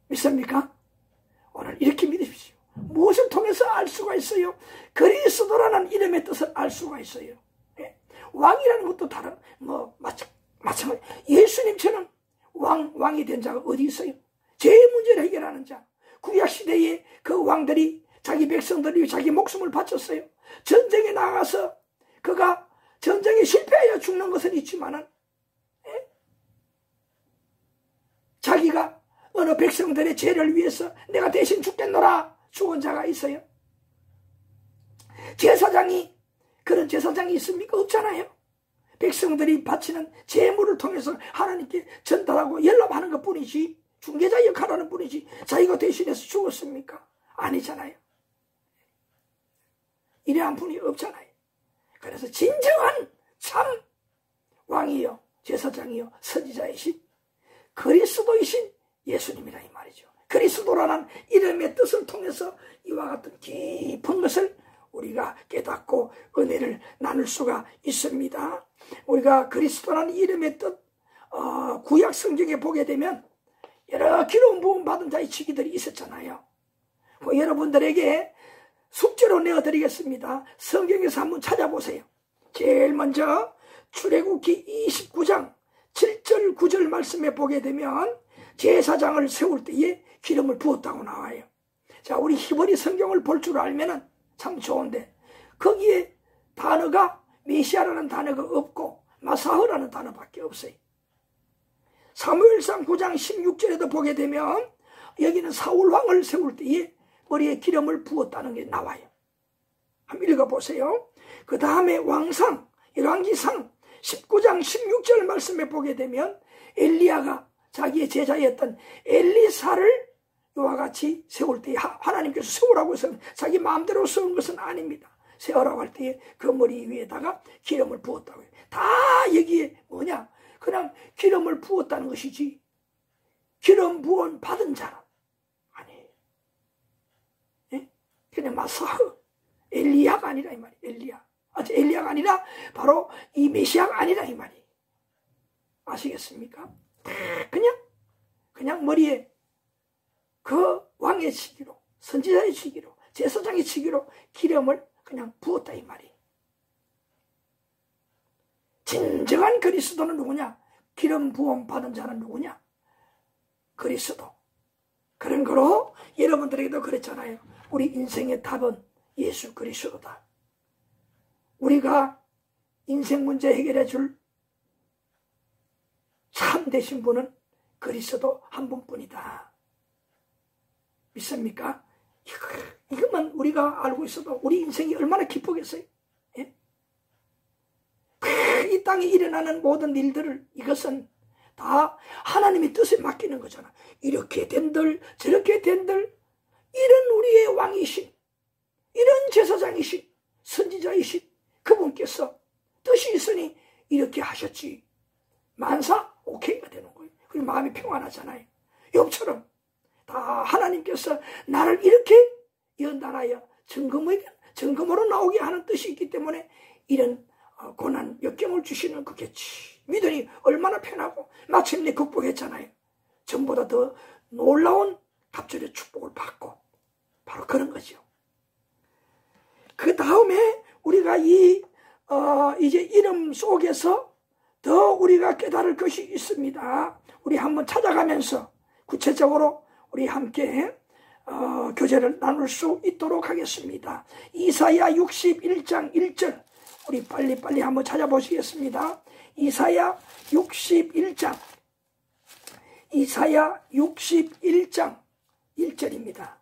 믿습니까? 오늘 이렇게 믿으십시오. 무엇을 통해서 알 수가 있어요? 그리스도라는 이름의 뜻을 알 수가 있어요. 예? 왕이라는 것도 다른, 마찬가지. 예수님처럼 왕이 된 자가 어디 있어요? 제 문제를 해결하는 자. 구약시대에 그 왕들이 자기 백성들이 자기 목숨을 바쳤어요. 전쟁에 나가서 그가 전쟁에 실패하여 죽는 것은 있지만은 자기가 어느 백성들의 죄를 위해서 내가 대신 죽겠노라 죽은 자가 있어요. 제사장이 그런 제사장이 있습니까? 없잖아요. 백성들이 바치는 제물을 통해서 하나님께 전달하고 연락하는 것 뿐이지, 중개자 역할하는 뿐이지 자기가 대신해서 죽었습니까? 아니잖아요. 이러한 분이 없잖아요. 그래서 진정한 참 왕이요 제사장이요 선지자이신 그리스도이신 예수님이라 이 말이죠. 그리스도라는 이름의 뜻을 통해서 이와 같은 깊은 것을 우리가 깨닫고 은혜를 나눌 수가 있습니다. 우리가 그리스도라는 이름의 뜻 구약 성경에 보게 되면 여러 기름 부음 받은 자의 직위들이 있었잖아요. 여러분들에게 숙제로 내어드리겠습니다. 성경에서 한번 찾아보세요. 제일 먼저 출애굽기 29장 7절 9절 말씀에 보게 되면 제사장을 세울 때에 기름을 부었다고 나와요. 자, 우리 히브리 성경을 볼 줄 알면은 참 좋은데 거기에 단어가 메시아라는 단어가 없고 마사흐라는 단어밖에 없어요. 사무엘상 9장 16절에도 보게 되면 여기는 사울왕을 세울 때에 머리에 기름을 부었다는 게 나와요. 한번 읽어보세요. 그 다음에 왕상 열왕기상 19장 16절 말씀에 보게 되면 엘리야가 자기의 제자였던 엘리사를 이와 같이 세울 때에 하나님께서 세우라고 해서 자기 마음대로 세운 것은 아닙니다. 세우라고 할 때에 그 머리 위에다가 기름을 부었다고 해요. 다 여기에 뭐냐? 그냥 기름을 부었다는 것이지 기름 부은 받은 자라 아니에요. 예? 그냥 마사흐 엘리야가 아니라 이 말이에요. 엘리야가 아니라 바로 이 메시아가 아니라 이 말이에요. 아시겠습니까? 그냥 머리에 그 왕의 치기로 선지자의 치기로 제사장의 치기로 기름을 그냥 부었다 이 말이에요. 진정한 그리스도는 누구냐? 기름 부음 받은 자는 누구냐? 그리스도. 그런 거로 여러분들에게도 그랬잖아요. 우리 인생의 답은 예수 그리스도다. 우리가 인생 문제 해결해 줄 참 되신 분은 그리스도 한 분뿐이다. 믿습니까? 이것만 우리가 알고 있어도 우리 인생이 얼마나 기쁘겠어요? 예? 이 땅에 일어나는 모든 일들을 이것은 다 하나님의 뜻에 맡기는 거잖아. 이렇게 된들 저렇게 된들 이런 우리의 왕이신 이런 제사장이신 선지자이신 그분께서 뜻이 있으니 이렇게 하셨지. 만사 오케이가 되는 거예요. 그리고 마음이 평안하잖아요. 욥처럼 다 하나님께서 나를 이렇게 연단하여 점검으로 나오게 하는 뜻이 있기 때문에 이런 고난 역경을 주시는 거겠지. 믿으니 얼마나 편하고 마침내 극복했잖아요. 전보다 더 놀라운 갑절의 축복을 받고 바로 그런 거죠. 그 다음에 우리가 이제 이름 속에서 더 우리가 깨달을 것이 있습니다. 우리 한번 찾아가면서 구체적으로 우리 함께 교제를 나눌 수 있도록 하겠습니다. 이사야 61장 1절 우리 빨리 한번 찾아보시겠습니다. 이사야 61장 1절입니다.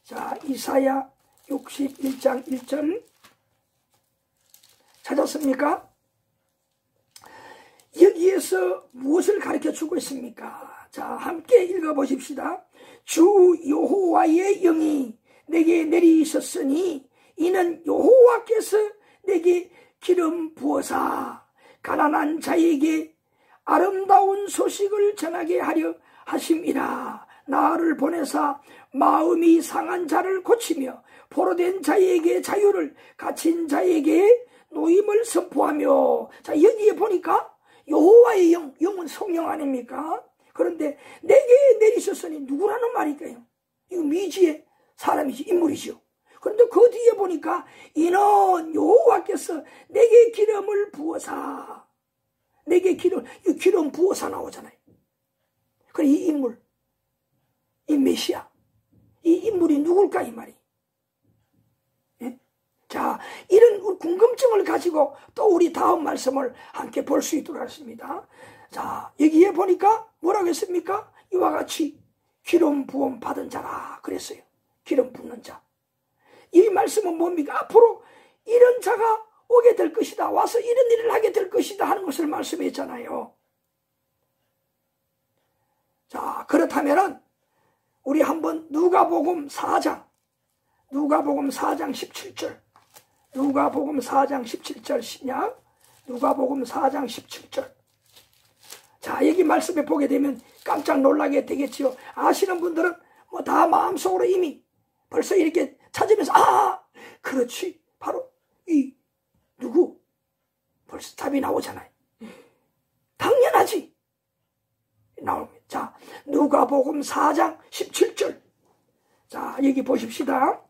자, 이사야 61장 1절 찾았습니까? 여기에서 무엇을 가르쳐주고 있습니까? 자, 함께 읽어보십시다. 주 여호와의 영이 내게 내리셨으니 이는 여호와께서 내게 기름 부어사 가난한 자에게 아름다운 소식을 전하게 하려 하심이라. 나를 보내사 마음이 상한 자를 고치며 포로된 자에게 자유를 갇힌 자에게 노임을 선포하며. 자, 여기에 보니까 여호와의 영은 성령 아닙니까? 그런데 내게 내리셨으니 누구라는 말일까요? 이거 미지의 사람이지, 인물이죠. 그런데 그 뒤에 보니까 이는 여호와께서 내게 기름을 부어사, 내게 기름 부어사 나오잖아요. 그래, 이 인물, 이 메시아, 이 누굴까 이 말이. 예? 자, 이런 궁금증을 가지고 또 우리 다음 말씀을 함께 볼 수 있도록 하겠습니다. 자, 여기에 보니까 뭐라고 했습니까? 이와 같이 기름 부음 받은 자라 그랬어요. 기름 붓는 자. 이 말씀은 뭡니까? 앞으로 이런 자가 오게 될 것이다. 와서 이런 일을 하게 될 것이다 하는 것을 말씀했잖아요. 자, 그렇다면은 우리 한번 누가복음 4장 17절. 누가복음 4장 17절 신약. 누가복음 4장 17절. 자, 여기 말씀에 보게 되면 깜짝 놀라게 되겠지요. 아시는 분들은 뭐 다 마음속으로 이미 벌써 이렇게 찾으면서 그렇지. 바로 이 누구? 벌써 답이 나오잖아요. 당연하지. 나옵니다. 자, 누가복음 4장 17절. 자, 여기 보십시다.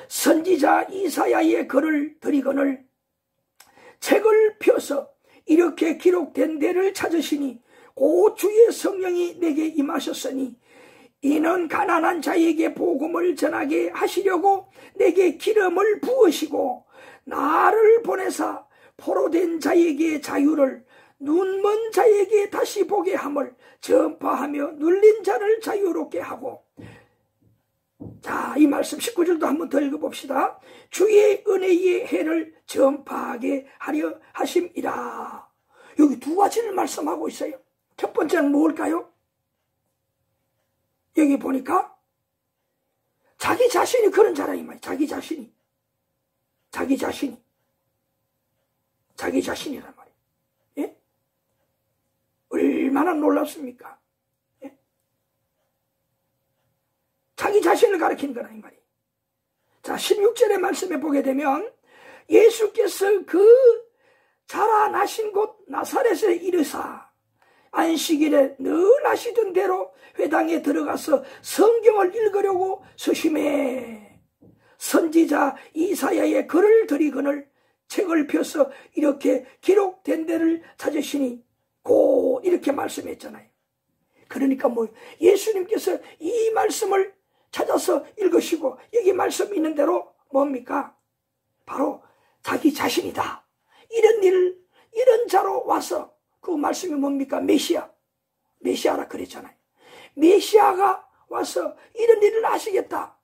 선지자 이사야의 글을 드리거늘 책을 펴서 이렇게 기록된 데를 찾으시니 고 주의 성령이 내게 임하셨으니 이는 가난한 자에게 복음을 전하게 하시려고 내게 기름을 부으시고 나를 보내사 포로된 자에게 자유를 눈먼 자에게 다시 보게 함을 전파하며 눌린 자를 자유롭게 하고. 자, 이 말씀 19절도 한번 더 읽어봅시다. 주의 은혜의 해를 전파하게 하려 하심이라. 여기 두 가지를 말씀하고 있어요. 첫 번째는 뭘까요? 여기 보니까 자기 자신이 그런 자라 이 말이에요. 자기 자신이란 말이에요. 예? 얼마나 놀랍습니까? 예? 자기 자신을 가리키는 거라 이 말이에요. 자, 16절의 말씀에 보게 되면 예수께서 그 자라나신 곳 나사렛에 이르사 안식일에 늘 하시던 대로 회당에 들어가서 성경을 읽으려고 서심해 선지자 이사야의 글을 드리거늘 책을 펴서 이렇게 기록된 데를 찾으시니 고 이렇게 말씀했잖아요. 그러니까 뭐 예수님께서 이 말씀을 찾아서 읽으시고 여기 말씀 있는 대로 뭡니까? 바로 자기 자신이다. 이런 자로 와서 그 말씀이 뭡니까? 메시아라 그랬잖아요. 메시아가 와서 이런 일을 하시겠다.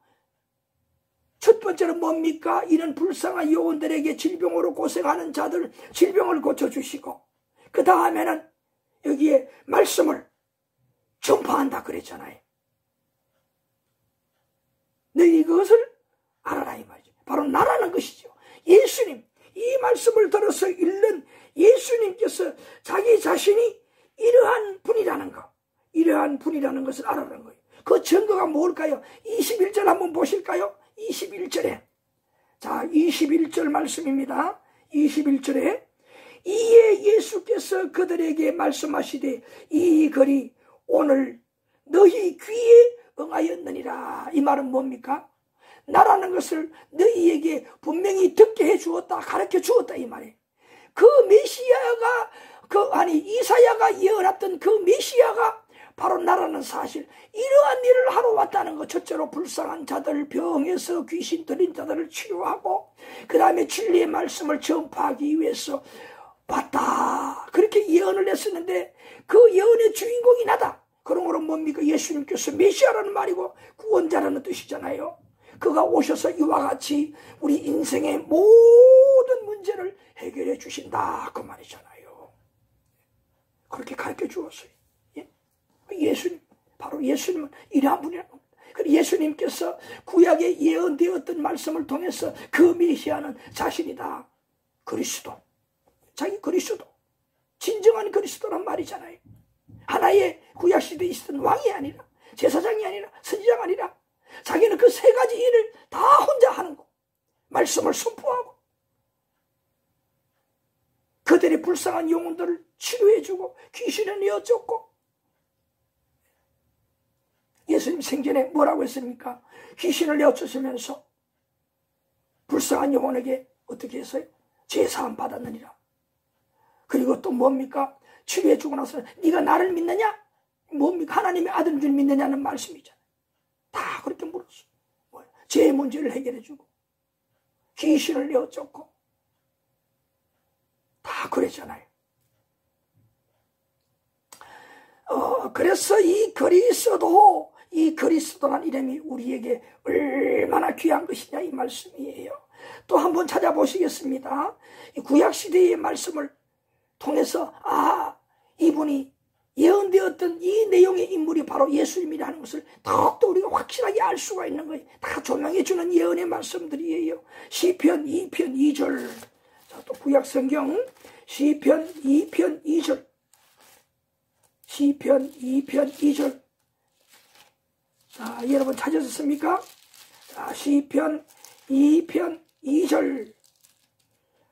첫 번째는 뭡니까? 이런 불쌍한 영혼들에게 질병으로 고생하는 자들 질병을 고쳐주시고 그 다음에는 여기에 말씀을 전파한다 그랬잖아요. 너희 이것을 알아라 이 말이죠. 바로 나라는 것이죠. 예수님, 이 말씀을 들어서 읽는 예수님께서 자기 자신이 이러한 분이라는 것을 알아라는 거예요. 그 증거가 뭘까요? 21절 한번 보실까요? 21절에. 자, 21절 말씀입니다. 21절에 이에 예수께서 그들에게 말씀하시되 이 글이 오늘 너희 귀에 응하였느니라. 이 말은 뭡니까? 나라는 것을 너희에게 분명히 듣게 해주었다, 가르쳐 주었다 이 말이에요. 그 메시아가 이사야가 예언했던 그 메시아가 바로 나라는 사실 이러한 일을 하러 왔다는 것. 첫째로 불쌍한 자들, 병에서 귀신 들린 자들을 치료하고 그 다음에 진리의 말씀을 전파하기 위해서 왔다. 그렇게 예언을 했었는데 그 예언의 주인공이 나다. 그러므로 뭡니까? 예수님께서 메시아라는 말이고 구원자라는 뜻이잖아요. 그가 오셔서 이와 같이 우리 인생의 모든 문제를 해결해 주신다 그 말이잖아요. 그렇게 가르쳐 주었어요. 예? 예수님, 바로 예수님은 이러한 분이라는 겁니다. 그리고 예수님께서 구약에 예언되었던 말씀을 통해서 그 메시아는 자신이다. 그리스도, 자기 그리스도, 진정한 그리스도란 말이잖아요. 하나의 구약시대에 있었던 왕이 아니라, 제사장이 아니라, 선지자가 아니라 자기는 그 세 가지 일을 다 혼자 하는 거. 말씀을 선포하고 그들의 불쌍한 영혼들을 치료해주고 귀신을 내어쫓고. 예수님 생전에 뭐라고 했습니까? 귀신을 내어쫓으면서 불쌍한 영혼에게 어떻게 했어요? 죄사함 받았느니라. 그리고 또 뭡니까? 치료해주고 나서 네가 나를 믿느냐? 뭡니까? 하나님의 아들인 줄 믿느냐는 말씀이잖아요. 다 그렇게 물었어요. 죄 문제를 해결해주고 귀신을 내어쫓고 다 그랬잖아요. 그래서 이 그리스도란 이름이 우리에게 얼마나 귀한 것이냐 이 말씀이에요. 또 한번 찾아보시겠습니다. 이 구약시대의 말씀을 통해서 이분이 예언되었던 이 내용의 인물이 바로 예수님이라는 것을 더욱더 우리가 확실하게 알 수가 있는 거예요. 다 조명해 주는 예언의 말씀들이에요. 시편 2편 2절. 자, 또 구약성경 시편 2편 2절. 시편 2편 2절. 자, 여러분 찾으셨습니까? 자, 시편 2편 2절.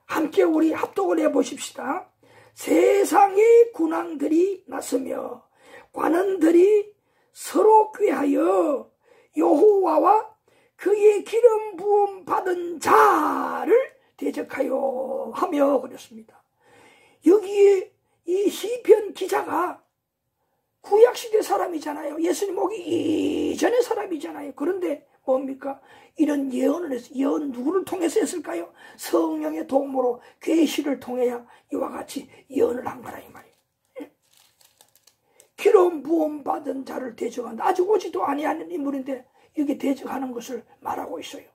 함께 우리 합독을 해보십시다. 세상의 군왕들이 나서며 관원들이 서로 꾀하여 여호와와 그의 기름 부음 받은 자를 대적하여 하며 그랬습니다. 여기에 이 시편 기자가 구약시대 사람이잖아요. 예수님 오기 이전의 사람이잖아요. 그런데 뭡니까? 이런 예언을 해서, 예언 누구를 통해서 했을까요? 성령의 도움으로 계시를 통해야 이와 같이 예언을 한 거라 이 말이에요. 기름 부음 받은 자를 대적한다. 아직 오지도 아니하는 인물인데 이렇게 대적하는 것을 말하고 있어요.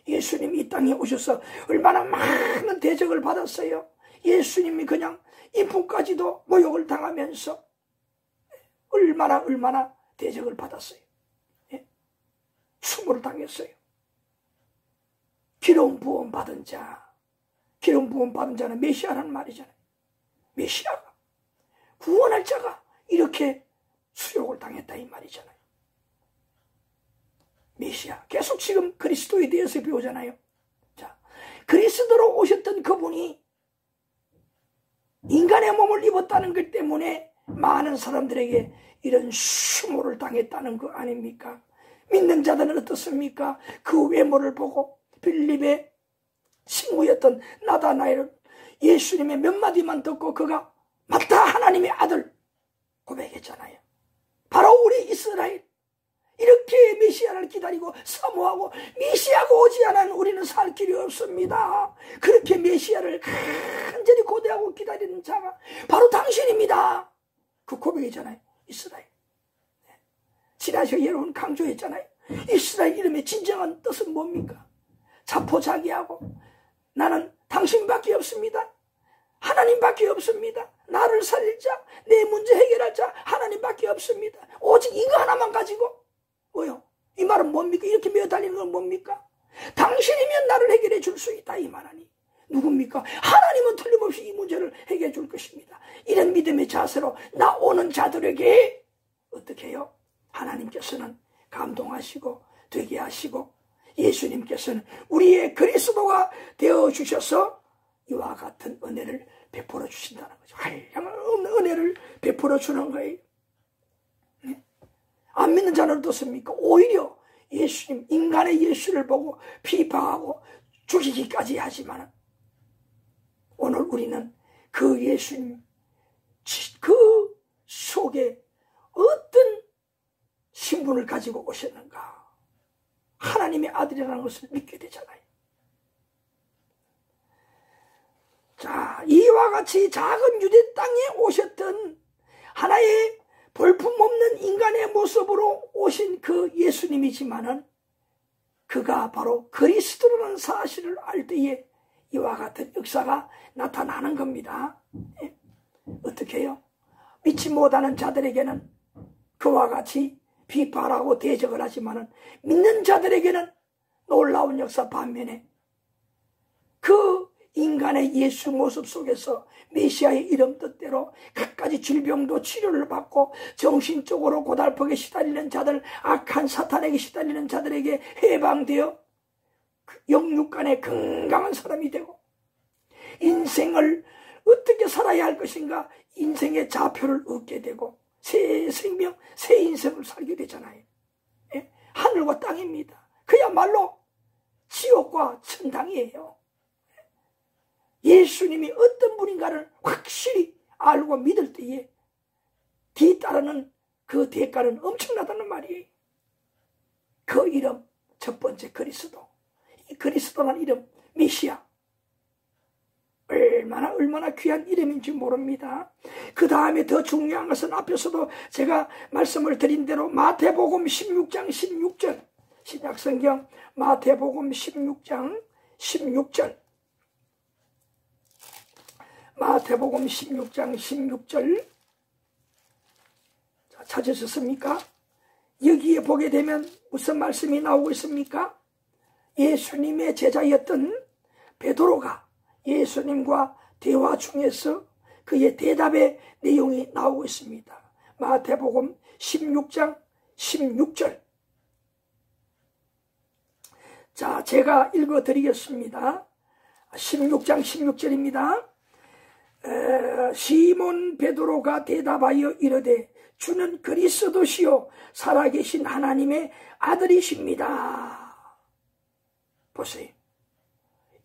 예수님이 이 땅에 오셔서 얼마나 많은 대적을 받았어요. 예수님이 그냥 인품까지도 모욕을 당하면서 얼마나 대적을 받았어요. 수모를 당했어요. 기름 부음 받은 자. 기름 부음 받은 자는 메시아라는 말이잖아요. 메시아가, 구원할 자가 이렇게 수욕을 당했다 이 말이잖아요. 메시아. 계속 지금 그리스도에 대해서 배우잖아요. 자, 그리스도로 오셨던 그분이 인간의 몸을 입었다는 것 때문에 많은 사람들에게 이런 수모를 당했다는 거 아닙니까? 믿는 자들은 어떻습니까? 그 외모를 보고 빌립의 친구였던 나다나엘은 예수님의 몇 마디만 듣고 그가 맞다 하나님의 아들 고백했잖아요. 바로 우리 이스라엘 이렇게 메시아를 기다리고 사모하고 메시아가 오지 않은 우리는 살 길이 없습니다. 그렇게 메시아를 간절히 고대하고 기다리는 자가 바로 당신입니다. 그 고백이잖아요. 이스라엘. 지라시가 여러분 강조했잖아요. 이스라엘 이름의 진정한 뜻은 뭡니까? 자포자기하고 나는 당신밖에 없습니다. 하나님밖에 없습니다. 나를 살릴 자, 내 문제 해결할 자 하나님밖에 없습니다. 오직 이거 하나만 가지고 뭐요? 이 말은 뭡니까? 이렇게 매어달리는 건 뭡니까? 당신이면 나를 해결해 줄 수 있다 이 말하니 누굽니까? 하나님은 틀림없이 이 문제를 해결해 줄 것입니다. 이런 믿음의 자세로 나오는 자들에게 어떻게 해요? 하나님께서는 감동하시고 되게 하시고 예수님께서는 우리의 그리스도가 되어주셔서 이와 같은 은혜를 베풀어 주신다는 거죠. 한량을 없는 은혜를 베풀어 주는 거예요. 네? 안 믿는 자는 어떻습니까? 오히려 예수님, 인간의 예수를 보고 비방하고 죽이기까지 하지만 오늘 우리는 그 예수님 그 속에 어떤 신분을 가지고 오셨는가? 하나님의 아들이라는 것을 믿게 되잖아요. 자, 이와 같이 작은 유대 땅에 오셨던 하나의 볼품없는 인간의 모습으로 오신 그 예수님이지만은 그가 바로 그리스도라는 사실을 알 때에 이와 같은 역사가 나타나는 겁니다. 예? 어떻게 해요? 믿지 못하는 자들에게는 그와 같이 비판하고 대적을 하지만은 믿는 자들에게는 놀라운 역사 반면에 그 인간의 예수 모습 속에서 메시아의 이름 뜻대로 갖가지 질병도 치료를 받고 정신적으로 고달프게 시달리는 자들, 악한 사탄에게 시달리는 자들에게 해방되어 영육간의 건강한 사람이 되고 인생을 어떻게 살아야 할 것인가 인생의 좌표를 얻게 되고 새 생명, 새 인생을 살게 되잖아요. 예? 하늘과 땅입니다. 그야말로 지옥과 천당이에요. 예수님이 어떤 분인가를 확실히 알고 믿을 때에 뒤따르는 그 대가는 엄청나다는 말이에요. 그 이름 첫 번째 그리스도. 이 그리스도라는 이름, 메시아. 얼마나 귀한 이름인지 모릅니다. 그 다음에 더 중요한 것은 앞에서도 제가 말씀을 드린 대로 마태복음 16장 16절, 신약성경 마태복음 16장 16절, 마태복음 16장 16절 찾으셨습니까? 여기에 보게 되면 무슨 말씀이 나오고 있습니까? 예수님의 제자였던 베드로가 예수님과 대화 중에서 그의 대답의 내용이 나오고 있습니다. 마태복음 16장 16절. 자, 제가 읽어드리겠습니다. 16장 16절입니다. 시몬 베드로가 대답하여 이르되 주는 그리스도시요 살아계신 하나님의 아들이십니다. 보세요.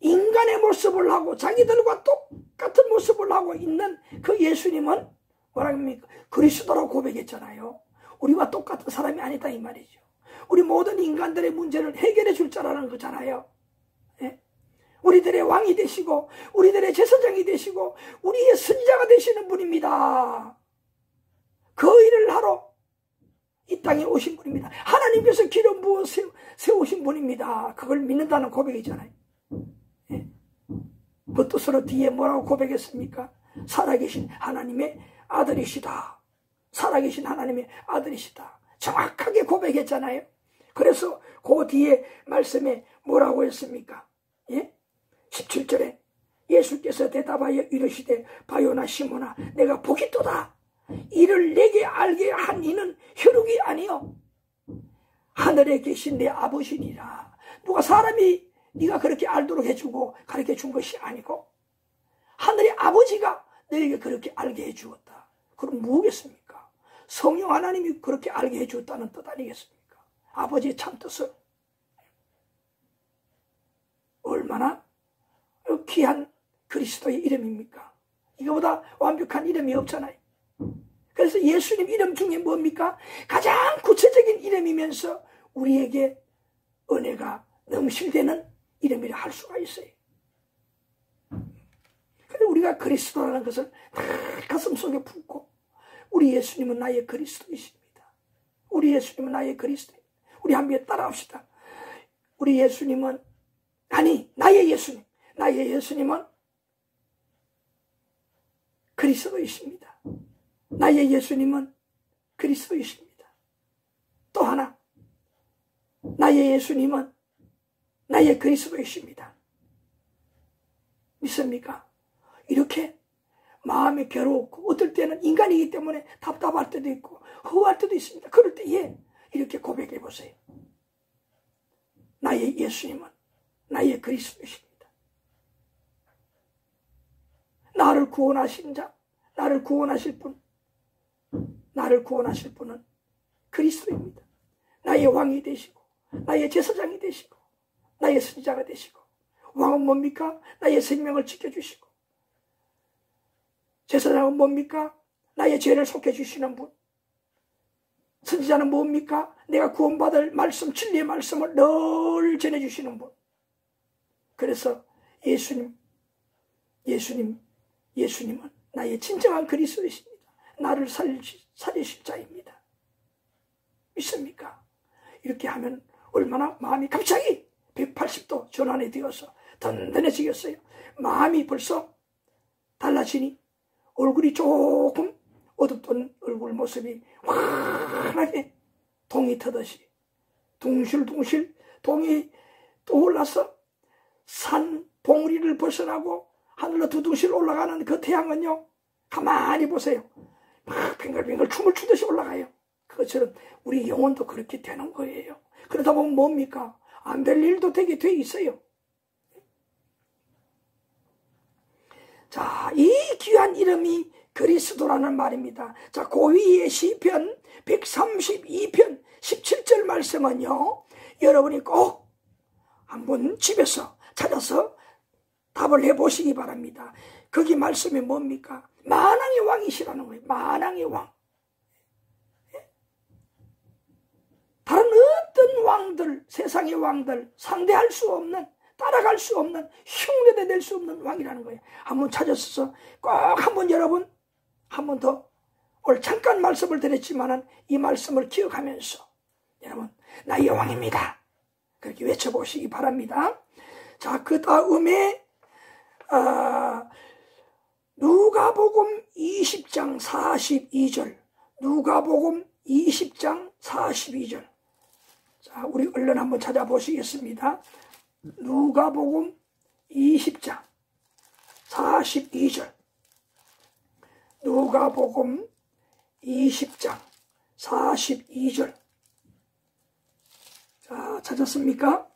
인간의 모습을 하고 자기들과 똑같은 모습을 하고 있는 그 예수님은 뭐라 합니까? 그리스도라고 고백했잖아요. 우리와 똑같은 사람이 아니다 이 말이죠. 우리 모든 인간들의 문제를 해결해 줄 자라는 거잖아요. 예? 우리들의 왕이 되시고 우리들의 제사장이 되시고 우리의 선지자가 되시는 분입니다. 그 일을 하러 이 땅에 오신 분입니다. 하나님께서 기름 부어 세우신 분입니다. 그걸 믿는다는 고백이잖아요. 예. 그 뜻으로 뒤에 뭐라고 고백했습니까? 살아계신 하나님의 아들이시다. 살아계신 하나님의 아들이시다. 정확하게 고백했잖아요. 그래서 그 뒤에 말씀에 뭐라고 했습니까? 예? 17절에 예수께서 대답하여 이르시되 바요나 시몬아 내가 복이 또다. 이를 내게 알게 한 이는 혈육이 아니요 하늘에 계신 내 아버지니라. 누가 사람이 네가 그렇게 알도록 해주고 가르쳐 준 것이 아니고 하늘의 아버지가 너에게 그렇게 알게 해주었다. 그럼 뭐겠습니까? 성령 하나님이 그렇게 알게 해주었다는 뜻 아니겠습니까? 아버지의 참뜻을. 얼마나 귀한 그리스도의 이름입니까? 이거보다 완벽한 이름이 없잖아요. 그래서 예수님 이름 중에 뭡니까? 가장 구체적인 이름이면서 우리에게 은혜가 넘실대는 이름이라 할 수가 있어요. 그런데 우리가 그리스도라는 것을 다 가슴속에 품고 우리 예수님은 나의 그리스도이십니다. 우리 예수님은 나의 그리스도입니다. 우리 한번 따라합시다. 우리 예수님은 나의 예수님은 그리스도이십니다. 나의 예수님은 그리스도이십니다. 또 하나, 나의 예수님은 나의 그리스도이십니다. 믿습니까? 이렇게 마음이 괴롭고 어떨 때는 인간이기 때문에 답답할 때도 있고 허할 때도 있습니다. 그럴 때에 이렇게 고백해 보세요. 나의 예수님은 나의 그리스도이십니다. 나를 구원하신 자, 나를 구원하실 분은 그리스도입니다. 나의 왕이 되시고 나의 제사장이 되시고 나의 선지자가 되시고 왕은 뭡니까? 나의 생명을 지켜주시고 제사장은 뭡니까? 나의 죄를 속해주시는 분. 선지자는 뭡니까? 내가 구원받을 말씀, 진리의 말씀을 늘 전해주시는 분. 그래서 예수님은 나의 진정한 그리스도이십니다. 나를 살리실 자입니다. 믿습니까? 이렇게 하면 얼마나 마음이 갑자기 180도 전환이 되어서 든든해지겠어요. 마음이 벌써 달라지니 얼굴이 조금 어둡던 얼굴 모습이 환하게 동이 트듯이 둥실둥실 동이 떠올라서 산 봉우리를 벗어나고 하늘로 두둥실 올라가는 그 태양은요, 가만히 보세요. 막 빙글빙글 춤을 추듯이 올라가요. 그것처럼 우리 영혼도 그렇게 되는 거예요. 그러다 보면 뭡니까? 안 될 일도 되게 돼 있어요. 자, 이 귀한 이름이 그리스도라는 말입니다. 자, 고위의 시편 132편 17절 말씀은요, 여러분이 꼭 한번 집에서 찾아서 답을 해보시기 바랍니다. 거기 말씀이 뭡니까? 만왕의 왕이시라는 거예요. 만왕의 왕. 다른 어떤 왕들, 세상의 왕들 상대할 수 없는, 따라갈 수 없는, 흉내도 낼 수 없는 왕이라는 거예요. 한번 찾았어서 꼭 한번 여러분 한 번 더 오늘 잠깐 말씀을 드렸지만은 이 말씀을 기억하면서 여러분 나 여왕입니다 그렇게 외쳐보시기 바랍니다. 자, 그 다음에 누가복음 20장 42절, 누가복음 20장 42절. 자, 우리 얼른 한번 찾아보시겠습니다. 누가복음 20장 42절. 누가복음 20장 42절. 자, 찾았습니까?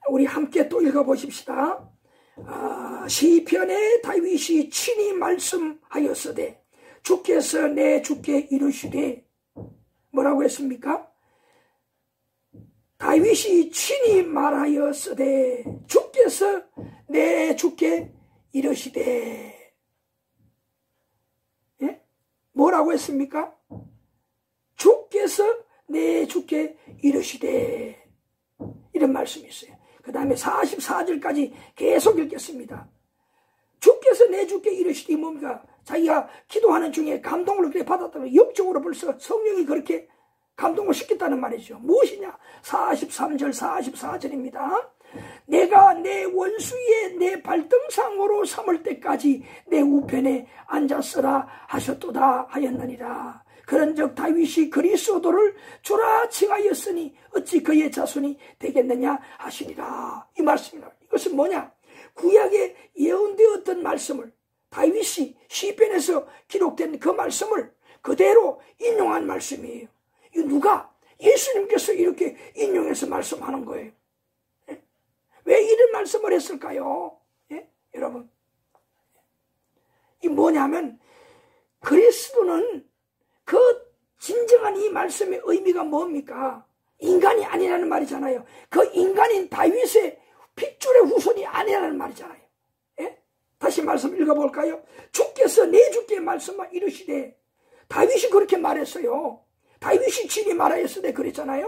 우리 함께 또 읽어보십시다. 시편에 다윗이 친히 말씀하였으되 주께서 내 주께 이르시되, 뭐라고 했습니까? 다윗이 친히 말하였으되 주께서 내 주께 이르시되, 예? 뭐라고 했습니까? 주께서 내 주께 이르시되, 이런 말씀이 있어요. 그 다음에 44절까지 계속 읽겠습니다. 주께서 내 주께 이르시되 뭡니까? 자기가 기도하는 중에 감동을 그렇게 받았다면 역적으로 벌써 성령이 그렇게 감동을 시켰다는 말이죠. 무엇이냐? 43절 44절입니다. 내가 내 원수의 내 발등상으로 삼을 때까지 내 우편에 앉았으라 하셨도다 하였느니라. 그런즉 다윗이 그리스도를 주라 칭하였으니 어찌 그의 자손이 되겠느냐 하시니라. 이 말씀이다. 이것은 뭐냐? 구약에 예언되었던 말씀을 다윗이 시편에서 기록된 그 말씀을 그대로 인용한 말씀이에요. 이 누가? 예수님께서 이렇게 인용해서 말씀하는 거예요. 예? 왜 이런 말씀을 했을까요? 예? 여러분, 이 뭐냐면 그리스도는 그 진정한 이 말씀의 의미가 뭡니까? 인간이 아니라는 말이잖아요. 그 인간인 다윗의 핏줄의 후손이 아니라는 말이잖아요. 예? 다시 말씀 읽어볼까요? 주께서 내 주께 말씀하 이르시되, 다윗이 그렇게 말했어요. 다윗이 친히 말하였으되 그랬잖아요.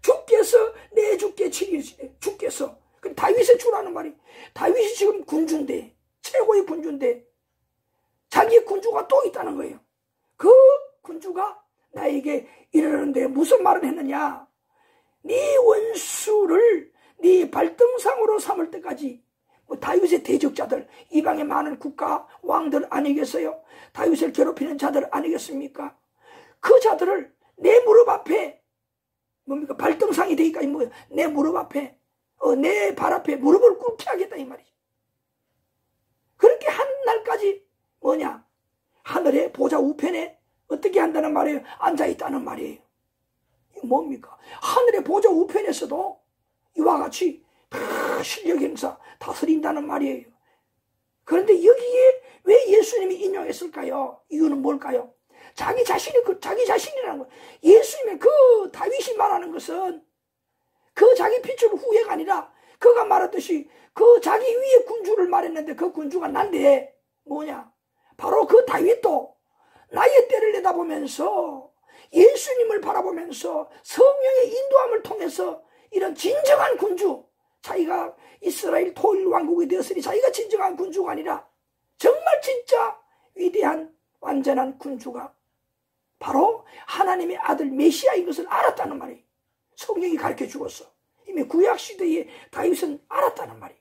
주께서 내 주께 친히 이르시되, 주께서, 다윗의 주라는 말이, 다윗이 지금 군주인데, 최고의 군주인데 자기 군주가 또 있다는 거예요. 그 군주가 나에게 이르는데 무슨 말을 했느냐? 네 원수를 네 발등상으로 삼을 때까지. 다윗의 대적자들, 이방의 많은 국가 왕들 아니겠어요? 다윗을 괴롭히는 자들 아니겠습니까? 그 자들을 내 무릎 앞에, 뭡니까? 발등상이 되기까지 뭐예요? 내 무릎 앞에, 내 발 앞에 무릎을 꿇게 하겠다 이 말이죠. 그렇게 한 날까지 뭐냐? 하늘의 보좌 우편에 어떻게 한다는 말이에요? 앉아있다는 말이에요. 이게 뭡니까? 하늘의 보좌 우편에서도 이와 같이 다 실력 행사 다스린다는 말이에요. 그런데 여기에 왜 예수님이 인용했을까요? 이유는 뭘까요? 자기 자신이라는 거예요. 예수님의 그 다윗이 말하는 것은 그 자기 핏줄 후예가 아니라 그가 말했듯이 그 자기 위에 군주를 말했는데 그 군주가 난데 뭐냐? 바로 그 다윗도 나의 때를 내다보면서 예수님을 바라보면서 성령의 인도함을 통해서 이런 진정한 군주, 자기가 이스라엘 토일 왕국이 되었으니 자기가 진정한 군주가 아니라 정말 진짜 위대한 완전한 군주가 바로 하나님의 아들 메시아인 것을 알았다는 말이에요. 성령이 가르쳐 주었어. 이미 구약시대에 다윗은 알았다는 말이에요.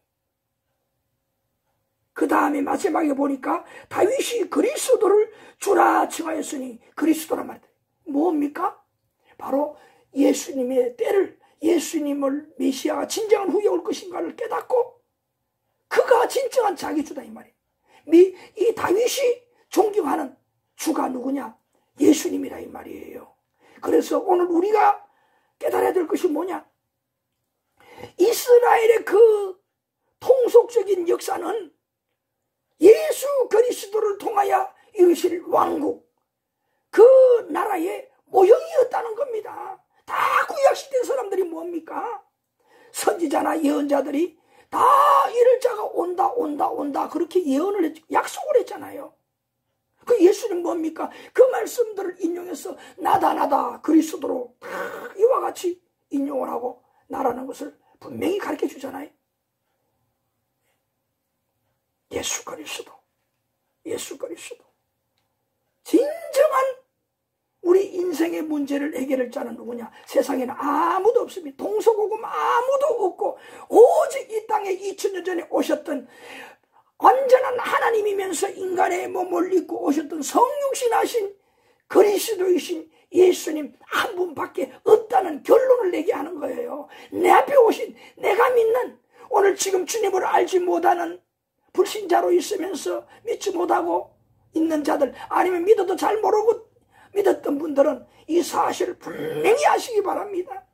그 다음에 마지막에 보니까 다윗이 그리스도를 주라 칭하였으니 그리스도란 말이에요. 뭡니까? 바로 예수님의 때를, 예수님을 메시아가 진정한 후에 올 것인가를 깨닫고 그가 진정한 자기 주다 이 말이에요. 이 다윗이 존경하는 주가 누구냐? 예수님이라 이 말이에요. 그래서 오늘 우리가 깨달아야 될 것이 뭐냐? 이스라엘의 그 통속적인 역사는 예수 그리스도를 통하여 이루실 왕국, 그 나라의 모형이었다는 겁니다. 다 구약시대 사람들이 뭡니까? 선지자나 예언자들이 다 이럴 자가 온다 그렇게 예언을 약속을 했잖아요. 그 예수님 뭡니까? 그 말씀들을 인용해서 나다 그리스도로 다 이와 같이 인용을 하고 나라는 것을 분명히 가르쳐 주잖아요. 예수 그리스도. 진정한 우리 인생의 문제를 해결할 자는 누구냐? 세상에는 아무도 없습니다. 동서고금 아무도 없고 오직 이 땅에 2000년 전에 오셨던 완전한 하나님이면서 인간의 몸을 입고 오셨던 성육신하신 그리스도이신 예수님 한 분밖에 없다는 결론을 내게 하는 거예요. 내 앞에 오신 내가 믿는 오늘 지금 주님을 알지 못하는 불신자로 있으면서 믿지 못하고 있는 자들 아니면 믿어도 잘 모르고 믿었던 분들은 이 사실을 분명히 아시기 바랍니다.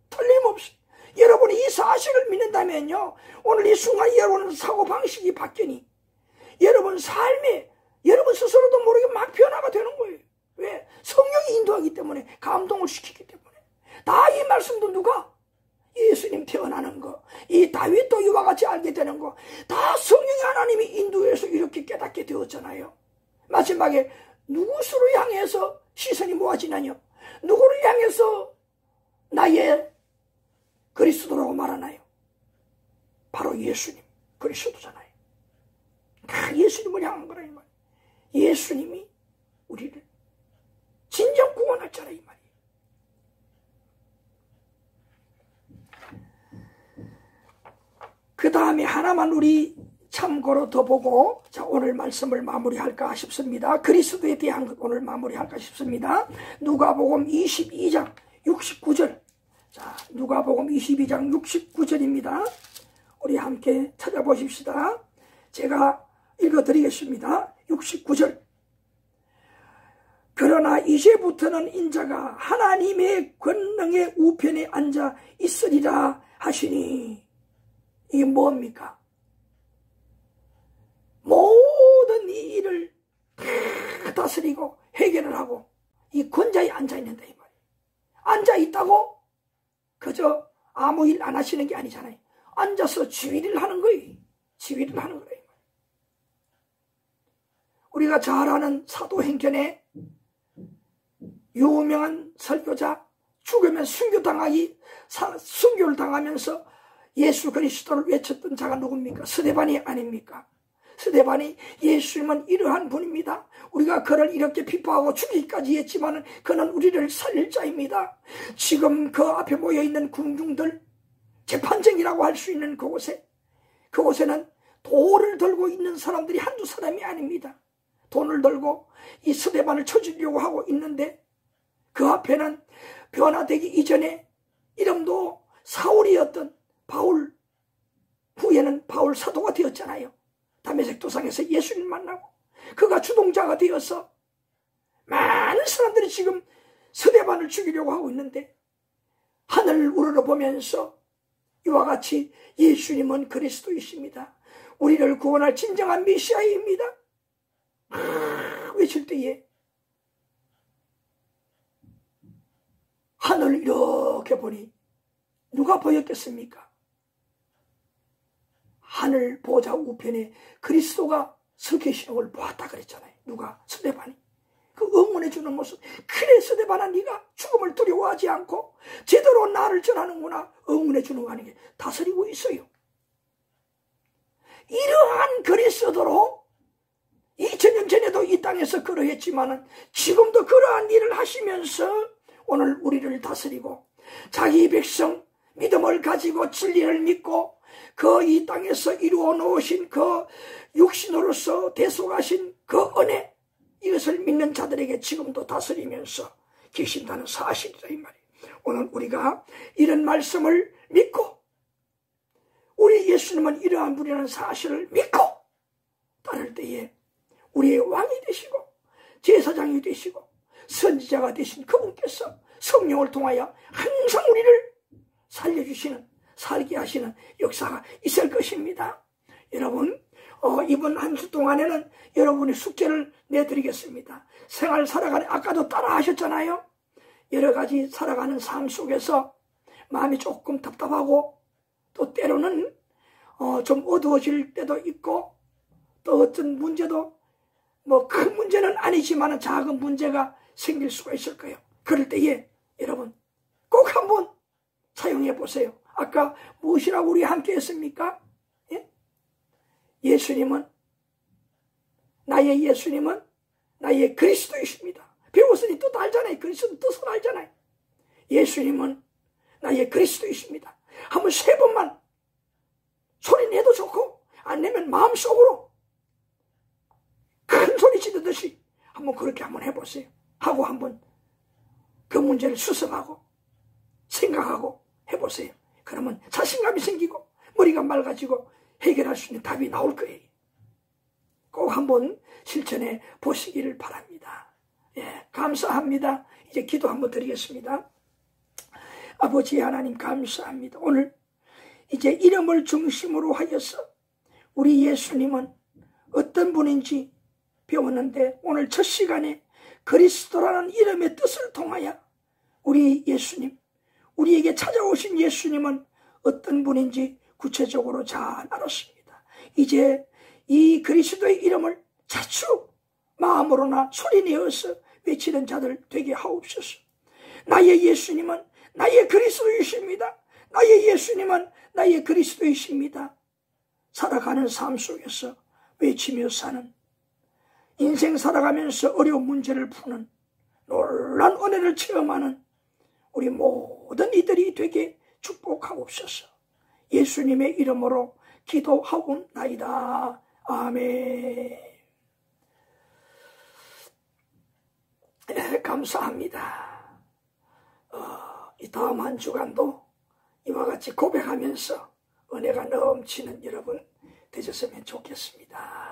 틀림없이 여러분이 이 사실을 믿는다면요 오늘 이 순간 여러분 사고방식이 바뀌니 여러분 삶에 여러분 스스로도 모르게 막 변화가 되는 거예요. 왜? 성령이 인도하기 때문에 감동을 시키기 때문에 다 이 말씀도 누가? 예수님 태어나는 거 이 다윗도 이와 같이 알게 되는 거 다 성령의 하나님이 인도해서 이렇게 깨닫게 되었잖아요. 마지막에 누구를 향해서 시선이 모아지나요? 누구를 향해서 나의 그리스도라고 말하나요? 바로 예수님 그리스도잖아요. 다 예수님을 향한 거라 이 말이에요. 예수님이 우리를 진정 구원했잖아요 이 말이에요. 그 다음에 하나만 우리 참고로 더 보고 자 오늘 말씀을 마무리할까 싶습니다. 그리스도에 대한 것 오늘 마무리할까 싶습니다. 누가복음 22장 69절 자 누가복음 22장 69절입니다. 우리 함께 찾아보십시다. 제가 읽어드리겠습니다. 69절 그러나 이제부터는 인자가 하나님의 권능의 우편에 앉아 있으리라 하시니 이게 뭡니까? 모든 이 일을 다 다스리고 해결을 하고 이 권자에 앉아있는다 이 말이에요. 앉아있다고 그저 아무 일 안 하시는 게 아니잖아요. 앉아서 지휘를 하는 거예요. 지휘를 하는 거예요. 우리가 잘 아는 사도행전에 유명한 설교자 죽으면 순교를 당하면서 예수 그리스도를 외쳤던 자가 누굽니까? 스데반이 아닙니까? 스데반이 예수님은 이러한 분입니다. 우리가 그를 이렇게 비판하고 죽이기까지 했지만 그는 우리를 살릴 자입니다. 지금 그 앞에 모여있는 군중들 재판정이라고 할 수 있는 그곳에는 돌을 들고 있는 사람들이 한두 사람이 아닙니다. 돈을 들고 이 스데반을 쳐주려고 하고 있는데 그 앞에는 변화되기 이전에 이름도 사울이었던 바울, 후에는 바울 사도가 되었잖아요. 다메섹 도상에서 예수님 만나고 그가 주동자가 되어서 많은 사람들이 지금 스데반을 죽이려고 하고 있는데 하늘을 우러러보면서 이와 같이 예수님은 그리스도이십니다. 우리를 구원할 진정한 메시아입니다. 외칠 때에 하늘을 이렇게 보니 누가 보였겠습니까? 하늘 보좌 우편에 그리스도가 서 계시는 걸 보았다 그랬잖아요. 누가? 스데반이. 그 응원해 주는 모습. 그래 스데반아 네가 죽음을 두려워하지 않고 제대로 나를 전하는구나. 응원해 주는 거 아니게 다스리고 있어요. 이러한 그리스도로 2000년 전에도 이 땅에서 그러했지만은 지금도 그러한 일을 하시면서 오늘 우리를 다스리고 자기 백성 믿음을 가지고 진리를 믿고 그 이 땅에서 이루어 놓으신 그 육신으로서 대속하신 그 은혜 이것을 믿는 자들에게 지금도 다스리면서 계신다는 사실이다 이 말이에요. 오늘 우리가 이런 말씀을 믿고 우리 예수님은 이러한 분이라는 사실을 믿고 따를 때에 우리의 왕이 되시고 제사장이 되시고 선지자가 되신 그분께서 성령을 통하여 항상 우리를 살려주시는 살게 하시는 역사가 있을 것입니다. 여러분 이번 한 주 동안에는 여러분의 숙제를 내드리겠습니다. 생활 살아가는 아까도 따라 하셨잖아요. 여러 가지 살아가는 삶 속에서 마음이 조금 답답하고 또 때로는 좀 어두워질 때도 있고 또 어떤 문제도 뭐 큰 문제는 아니지만 작은 문제가 생길 수가 있을 거예요. 그럴 때에 여러분 꼭 한번 사용해 보세요. 아까 무엇이라고 우리 함께 했습니까? 예? 예수님은 나의 그리스도이십니다. 배웠으니 뜻 알잖아요. 그리스도 뜻을 알잖아요. 예수님은 나의 그리스도이십니다. 한번 3번만 소리 내도 좋고 안 내면 마음속으로 큰 소리 지르듯이 한번 그렇게 한번 해보세요. 하고 한번 그 문제를 수습하고 생각하고 해보세요. 그러면 자신감이 생기고 머리가 맑아지고 해결할 수 있는 답이 나올 거예요. 꼭 한번 실천해 보시기를 바랍니다. 예, 감사합니다. 이제 기도 한번 드리겠습니다. 아버지 하나님 감사합니다. 오늘 이제 이름을 중심으로 하여서 우리 예수님은 어떤 분인지 배웠는데 오늘 첫 시간에 그리스도라는 이름의 뜻을 통하여 우리 예수님, 우리에게 찾아오신 예수님은 어떤 분인지 구체적으로 잘 알았습니다. 이제 이 그리스도의 이름을 자주 마음으로나 소리내어서 외치는 자들 되게 하옵소서. 나의 예수님은 나의 그리스도이십니다. 나의 예수님은 나의 그리스도이십니다. 살아가는 삶 속에서 외치며 사는, 인생 살아가면서 어려운 문제를 푸는, 놀라운 은혜를 체험하는 우리 모든 이들이 되게 축복하옵소서. 예수님의 이름으로 기도하옵나이다. 아멘. 감사합니다. 이 다음 한 주간도 이와 같이 고백하면서 은혜가 넘치는 여러분 되셨으면 좋겠습니다.